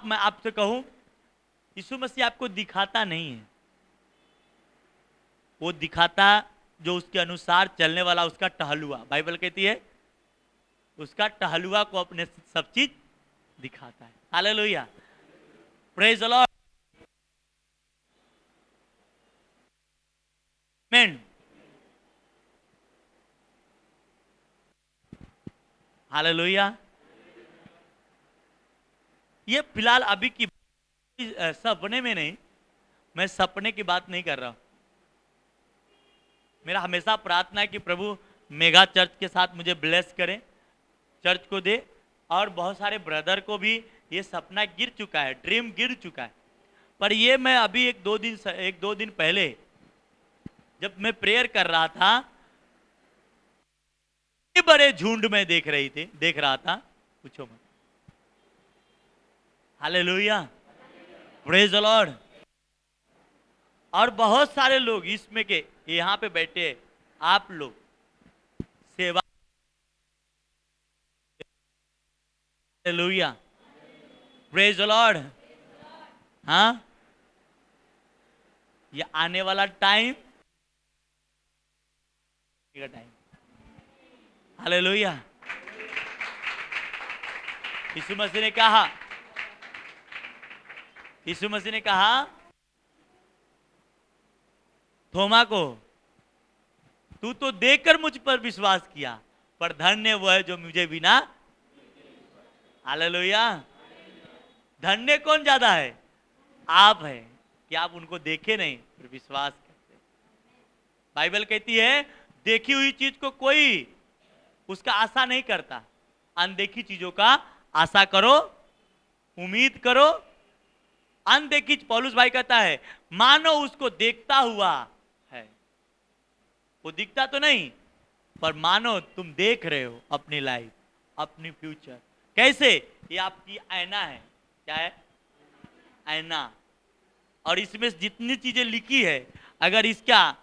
मैं आपसे कहूं यीशु मसीह आपको दिखाता नहीं है, वो दिखाता जो उसके अनुसार चलने वाला उसका टहलुआ, बाइबल कहती है उसका टहलुआ को अपने सब चीज दिखाता है। हालेलुया, प्रेज द लॉर्ड, आमीन, हालेलुया। ये फिलहाल अभी की सपने में नहीं, मैं सपने की बात नहीं कर रहा हूं। मेरा हमेशा प्रार्थना है कि प्रभु मेगा चर्च के साथ मुझे ब्लेस करें, चर्च को दे, और बहुत सारे ब्रदर को भी ये सपना गिर चुका है, ड्रीम गिर चुका है। पर ये मैं अभी एक दो दिन पहले जब मैं प्रेयर कर रहा था, बड़े झुंड में देख रहा था, पूछो मत। Hallelujah, praise the Lord. और बहुत सारे लोग इसमें के यहाँ पे बैठे, आप लोग सेवा, हालेलुया, प्रेज द लॉर्ड। हाँ, ये आने वाला टाइम, हालेलुया। यीशु मसीह ने कहा थोमा को, तू तो देखकर मुझ पर विश्वास किया, पर धन्य वो है जो मुझे बिना, हालेलुया। धन्य कौन ज्यादा है? आप है कि आप उनको देखे नहीं पर विश्वास करते। बाइबल कहती है देखी हुई चीज को कोई उसका आशा नहीं करता, अनदेखी चीजों का आशा करो, उम्मीद करो। अनदेखी, पौलुस भाई कहता है मानो उसको देखता हुआ है, वो दिखता तो नहीं पर मानो तुम देख रहे हो अपनी लाइफ, अपनी फ्यूचर। कैसे? ये आपकी आईना है। क्या है? आईना। और इसमें जितनी चीजें लिखी है, अगर इसका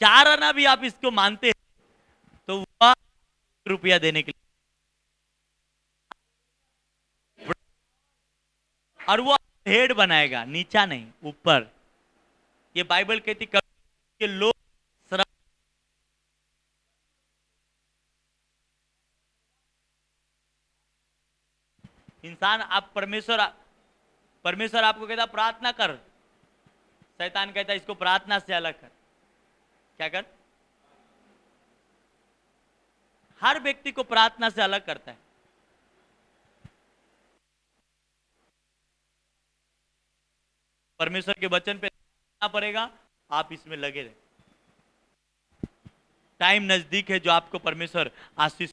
4 आना भी आप इसको मानते हैं तो वह रुपया देने के लिए, और वो हेड बनाएगा, नीचा नहीं ऊपर। ये बाइबल कहती कि लोग इंसान, आप परमेश्वर आपको कहता प्रार्थना कर, शैतान कहता इसको प्रार्थना से अलग कर। क्या कर? हर व्यक्ति को प्रार्थना से अलग करता है। परमेश्वर के वचन पे पड़ेगा, आप इसमें लगे रहे। टाइम नजदीक है जो आपको परमेश्वर आशीष।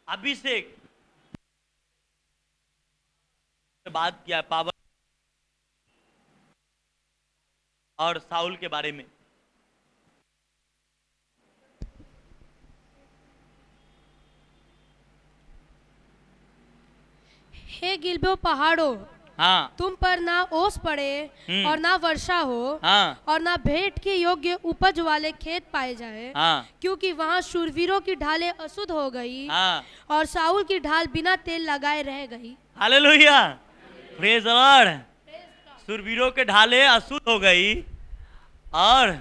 अभिषेक बात किया पावर और साउल के बारे में। हे गिलबो पहाड़ों, हाँ, तुम पर ना ओस पड़े और ना वर्षा हो, हाँ, और ना भेंट के योग्य उपज वाले खेत पाए जाए, हाँ, क्योंकि वहाँ शूरवीरों की ढालें अशुद्ध हो गई, हाँ, और साउल की ढाल बिना तेल लगाए रह गई। Hallelujah, praise the Lord. शूरवीरों के ढाले अशुद्ध हो गई और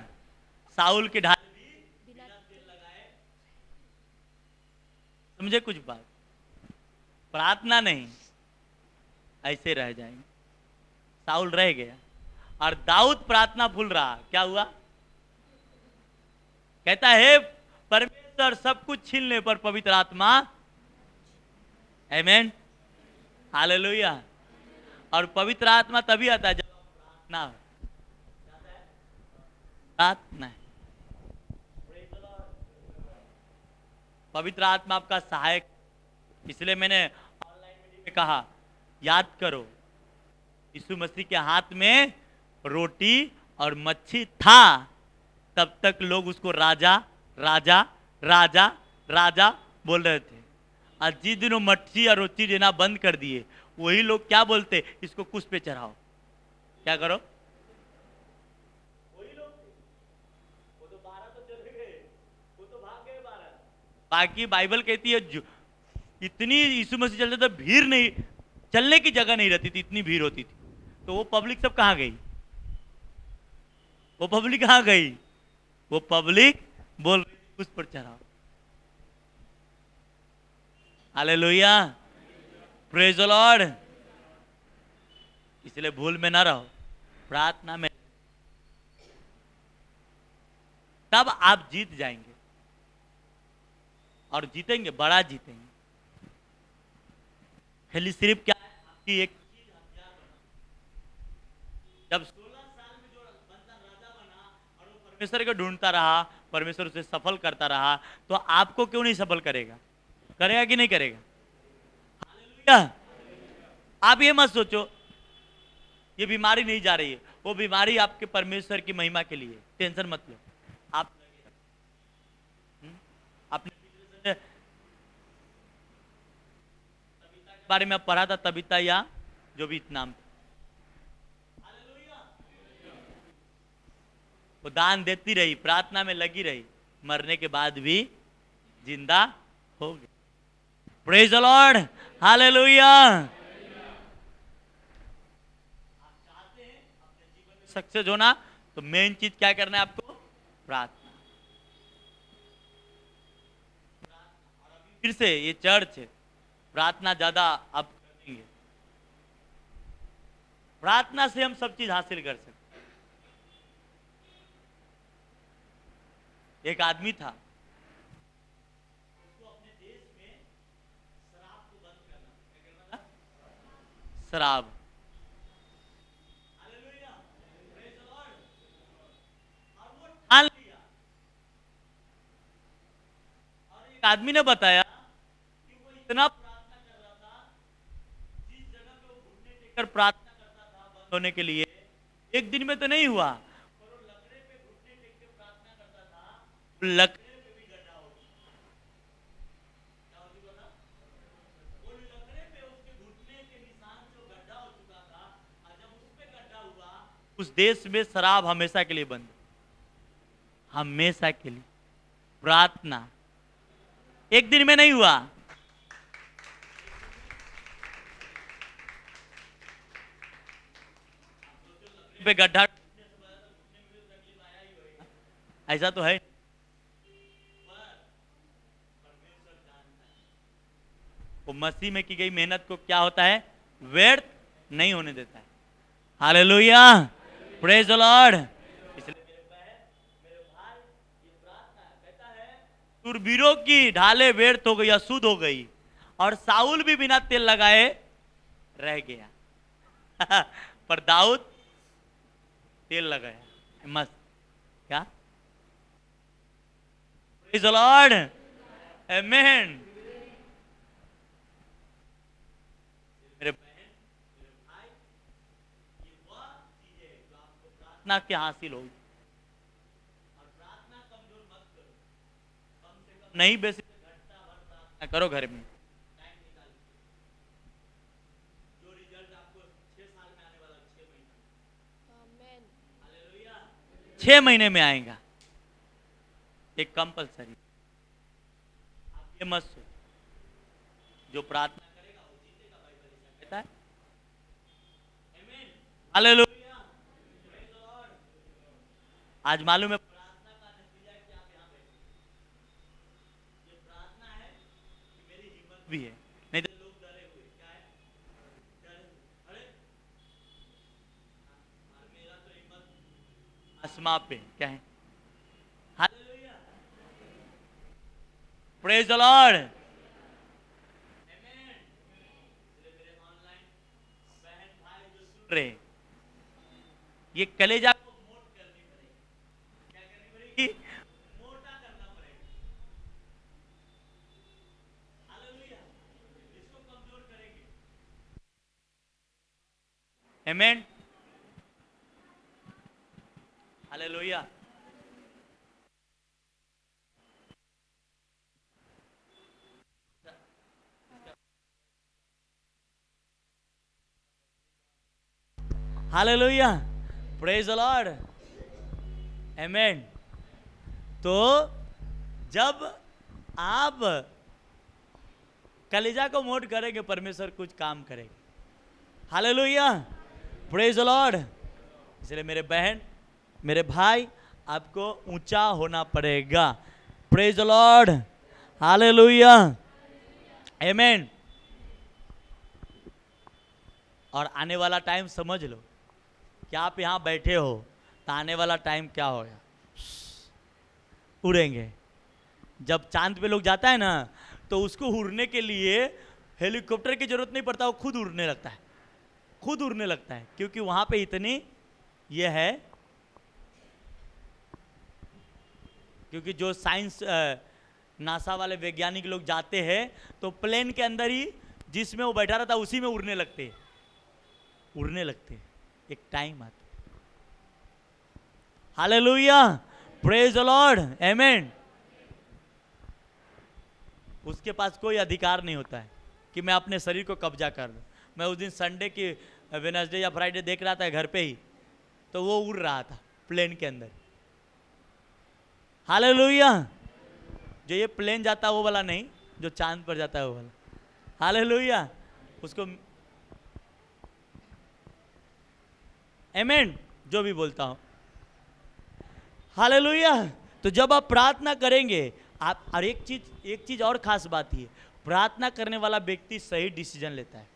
साउल की ढाल बिना तेल लगाए। समझे कुछ बात? प्रार्थना नहीं, ऐसे रह जाएंगे। साउल रह गया और दाऊद प्रार्थना भूल रहा। क्या हुआ? कहता है परमेश्वर सब कुछ छीनने पर पवित्र आत्मा, आमीन, हालेलुया। और पवित्र आत्मा तभी आता है जब प्रार्थना हो। प्रार्थना, पवित्र आत्मा आपका सहायक। इसलिए मैंने ऑनलाइन में कहा याद करो, यीशु मसीह के हाथ में रोटी और मच्छी था, तब तक लोग उसको राजा राजा राजा राजा बोल रहे थे। आज जिस दिन वो मच्छी और रोटी देना बंद कर दिए, वही लोग क्या बोलते, इसको कुछ पे चढ़ाओ, क्या करो। वही लोग थे। वो तो 12 तो चले गए, वो तो भाग गए 12। बाकी बाइबल कहती है इतनी यीशु मसीह चलते तो भीड़ नहीं, चलने की जगह नहीं रहती थी, इतनी भीड़ होती थी। तो वो पब्लिक सब कहाँ गई, वो पब्लिक कहाँ गई, वो पब्लिक बोल रही थी, उस पर चढ़ाओ। Hallelujah, praise the Lord. इसलिए भूल में ना रहो, प्रार्थना में, तब आप जीत जाएंगे और जीतेंगे, बड़ा जीतेंगे। खाली सिर्फ क्या है, आपकी एक चीज हथियार बना। जब 16 साल में जो बंदा राजा बना और वो परमेश्वर को ढूंढता रहा, परमेश्वर उसे सफल करता रहा, तो आपको क्यों नहीं सफल करेगा, करेगा कि नहीं करेगा। हालेलुया। आप ये मत सोचो ये बीमारी नहीं जा रही है, वो बीमारी आपके परमेश्वर की महिमा के लिए, टेंशन मत लो। आप आपने पिछले तबीता के बारे में पढ़ा था, तबीता या जो भी नाम था, वो दान देती रही, प्रार्थना में लगी रही, मरने के बाद भी जिंदा हो गई। Praise the Lord, hallelujah. Success होना तो मेन चीज क्या करना है आपको, प्रार्थना। और अभी फिर से ये चर्च प्रार्थना ज्यादा अब करेंगे, प्रार्थना से हम सब चीज हासिल कर सकते। एक आदमी था, उसको अपने देश में शराब को बंद करना, क्या करना था, शराब। Hallelujah, praise the Lord. और वो ठान लिया। और एक आदमी ने बताया कि वो इतना प्रार्थना कर रहा था, जिस जगह पे वो घुटने टेककर प्रार्थना करता था बंद होने के लिए, एक दिन में तो नहीं हुआ, पर वो लकड़े पे घुटने टेक के प्रार्थना करता था, वो लकड़े पे भी गड्ढा हो गया। क्या हो चुका था, वो लकड़े पे उसके घुटने के निशान से वो गड्ढा हो चुका था। और जब उस पे गड्ढा हुआ, उस देश में शराब हमेशा के लिए बंद, हमेशा के लिए। प्रार्थना एक दिन में नहीं हुआ, पे गड्ढा, ऐसा तो है। वो मसीह में की गई मेहनत को क्या होता है, व्यर्थ नहीं होने देता है। Hallelujah, praise the Lord. इसलिए मेरे बहन, मेरे भाई, ये प्रार्थना कहता है, शूरवीरों की ढाले व्यर्थ हो गई, अशुद्ध हो गई, और साउल भी बिना तेल लगाए रह गया। पर दाऊद तेल लगाया, मस्त, क्या, प्रेज द लॉर्ड, आमेन। मेरे बहन, मेरे भाई, ये वह चीज है जो आपको प्रार्थना के हासिल होगी। और प्रार्थना कमजोर मत करो, कम से कम नहीं बेसिक घंटा भर प्रार्थना करो घर में, टाइम निकाल के। जो रिजल्ट आपको 6 साल में आने वाला, 6 महीना, आमेन, हालेलुया, 6 महीने में आएगा, एक कंपलसरी। आप ये मत सोचो, जो प्रार्थना करेगा वो जीतेगा, बाइबल ऐसा कहता है। आमीन, हालेलुया, प्रेज द लॉर्ड। आज मालूम है प्रार्थना का नतीजा है कि आप यहाँ बैठे, ये प्रार्थना है कि मेरी हिम्मत भी है, नहीं तो लोग डरे हुए, क्या है, डरे हुए, अरे और मेरा तो हिम्मत आसमां पे, क्या है, हालेलुया, प्रेज द लॉर्ड, आमीन। इसलिए मेरे ऑनलाइन बहन भाई जो सुन रहे हैं, ये कलेजा को मोट करनी पड़ेगी, क्या करनी पड़ेगी, मोटा करना पड़ेगा। हालेलुया, इसको कमजोर करेंगे, amen, hallelujah. Hallelujah, praise the Lord, amen. तो जब आप कलेजा को मोट करेंगे, परमेश्वर कुछ काम करेगा। Hallelujah, praise the Lord. इसलिए मेरे बहन, मेरे भाई, आपको ऊंचा होना पड़ेगा। प्रेज द लॉर्ड, हालेलुया, आमेन। और आने वाला टाइम समझ लो कि आप यहाँ बैठे हो, तो आने वाला टाइम क्या होगा? उड़ेंगे। जब चांद पे लोग जाता है ना, तो उसको उड़ने के लिए हेलीकॉप्टर की जरूरत नहीं पड़ता, वो खुद उड़ने लगता है, खुद उड़ने लगता है, क्योंकि वहां पे इतनी ये है, क्योंकि जो साइंस नासा वाले वैज्ञानिक लोग जाते हैं तो प्लेन के अंदर ही जिसमें वो बैठा रहता है उसी में उड़ने लगते हैं, उड़ने लगते हैं। एक टाइम आता है। हालेलुया, प्रेज द लॉर्ड, आमेन। उसके पास कोई अधिकार नहीं होता है कि मैं अपने शरीर को कब्जा कर लूं। मैं उस दिन संडे की वेडनेसडे या फ्राइडे देख रहा था घर पे ही, तो वो उड़ रहा था प्लेन के अंदर। हालेलुया, जो ये प्लेन जाता है वो वाला नहीं, जो चांद पर जाता है वो वाला। हालेलुया, उसको आमेन जो भी बोलता हूं। हालेलुया। तो जब आप प्रार्थना करेंगे आप, और एक चीज और खास बात है, प्रार्थना करने वाला व्यक्ति सही डिसीजन लेता है,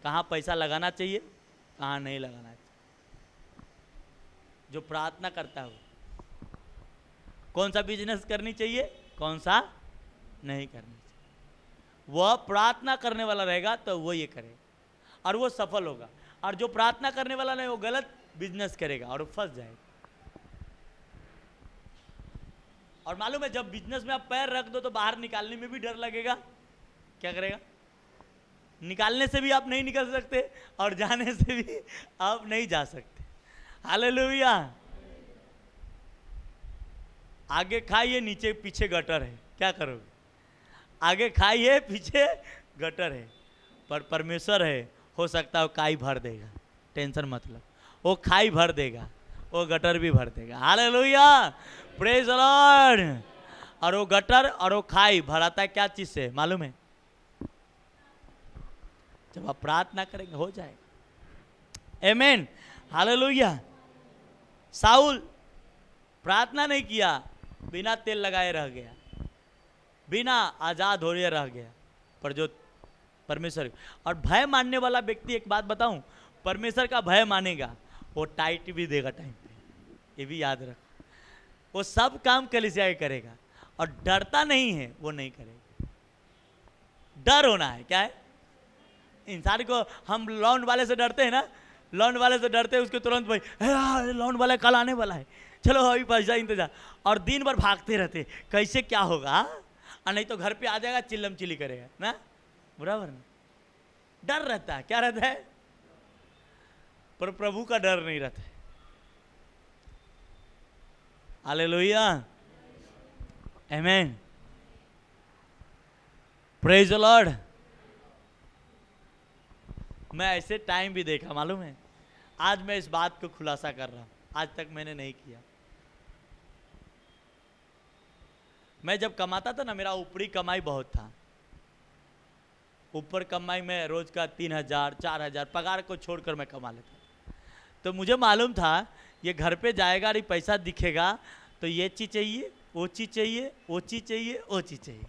कहाँ पैसा लगाना चाहिए, कहाँ नहीं लगाना चाहिए। जो प्रार्थना करता है वो कौन सा बिजनेस करनी चाहिए, कौन सा नहीं करनी चाहिए, वह प्रार्थना करने वाला रहेगा तो वो ये करेगा और वो सफल होगा। और जो प्रार्थना करने वाला नहीं, वो गलत बिजनेस करेगा और फंस जाएगा। और मालूम है, जब बिजनेस में आप पैर रख दो तो बाहर निकालने में भी डर लगेगा। क्या करेगा? निकालने से भी आप नहीं निकल सकते और जाने से भी आप नहीं जा सकते। हालेलुया। आगे खाइए, नीचे पीछे गटर है, क्या करोगे? आगे खाइए, पीछे गटर है, पर परमेश्वर है, हो सकता है वो काई भर देगा, टेंशन मतलब, वो खाई भर देगा, वो गटर भी भर देगा। Hallelujah, praise the Lord. और वो गटर और वो खाई भराता है क्या चीज से मालूम है? जब आप प्रार्थना करेंगे हो जाएगा। आमेन, हालेलुया। साउल प्रार्थना नहीं किया, बिना तेल लगाए रह गया, बिना आजाद हो रहे रह गया। पर जो परमेश्वर और भय मानने वाला व्यक्ति, एक बात बताऊं, परमेश्वर का भय मानेगा, वो टाइट भी देगा टाइम पे, ये भी याद रख। वो सब काम कलीसिया करेगा और डरता नहीं है, वो नहीं करेगा। डर होना है, क्या है? इंसान को, हम लोन वाले से डरते हैं ना, लोन वाले से डरते हैं, उसके तुरंत भाई लोन वाला कल आने वाला है, चलो अभी पैसा इंतजार, और दिन भर भागते रहते कैसे क्या होगा, और नहीं तो घर पे आ जाएगा चिल्लम चिल्ली करेगा ना, बराबर ना। डर रहता है, क्या रहता है? पर प्रभु का डर नहीं रहता है। Hallelujah, amen, praise the Lord. मैं ऐसे टाइम भी देखा मालूम है, आज मैं इस बात को खुलासा कर रहा हूं, आज तक मैंने नहीं किया। मैं जब कमाता था ना, मेरा ऊपरी कमाई बहुत था, ऊपर कमाई में रोज का 3,000 4,000 पगार को छोड़कर मैं कमा लेता। तो मुझे मालूम था ये घर पे जाएगा और पैसा दिखेगा तो ये चीज़ चाहिए, वो चीज़ चाहिए, वो चीज़ चाहिए, वो चीज़ चाहिए।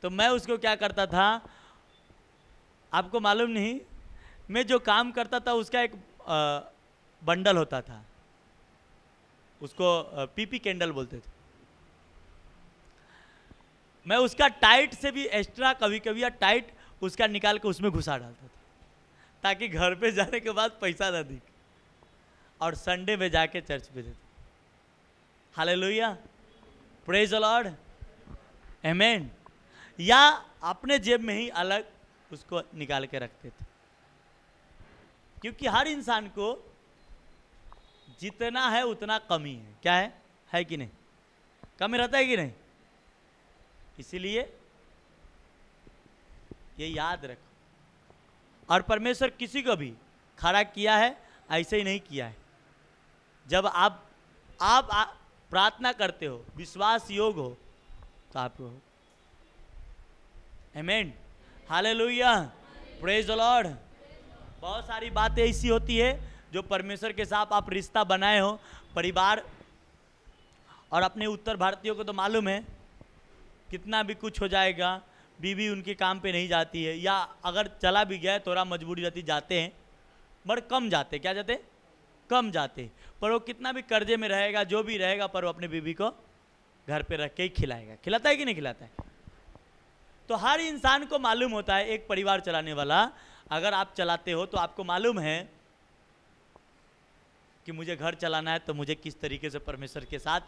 तो मैं उसको क्या करता था, आपको मालूम नहीं, मैं जो काम करता था उसका एक बंडल होता था, उसको पीपी कैंडल बोलते थे। मैं उसका टाइट से भी एक्स्ट्रा कभी कभी या टाइट उसका निकाल के उसमें घुसा डालता था, ताकि घर पे जाने के बाद पैसा ना दिखे, और संडे में जाके चर्च पे देते। हालेलुया, प्रेज द लॉर्ड, आमेन। या अपने जेब में ही अलग उसको निकाल के रखते थे, क्योंकि हर इंसान को जितना है उतना कमी है। क्या है कि नहीं? कमी रहता है कि नहीं? इसीलिए ये याद रखो। और परमेश्वर किसी को भी खड़ा किया है, ऐसे ही नहीं किया है। जब आप प्रार्थना करते हो, विश्वास योग हो, तो आपको आमीन, हालेलुया, प्रेज द लॉर्ड। बहुत सारी बातें ऐसी होती है जो परमेश्वर के साथ आप रिश्ता बनाए हो, परिवार। और अपने उत्तर भारतीयों को तो मालूम है, कितना भी कुछ हो जाएगा, बीवी उनके काम पे नहीं जाती है, या अगर चला भी गया थोड़ा मजबूरी रहती जाते हैं, बड़ कम जाते। क्या जाते? कम जाते। पर वो कितना भी कर्जे में रहेगा, जो भी रहेगा, पर वो अपने बीवी को घर पे रख के ही खिलाएगा। खिलाता है कि नहीं खिलाता है? तो हर इंसान को मालूम होता है, एक परिवार चलाने वाला अगर आप चलाते हो तो आपको मालूम है कि मुझे घर चलाना है तो मुझे किस तरीके से परमेश्वर के साथ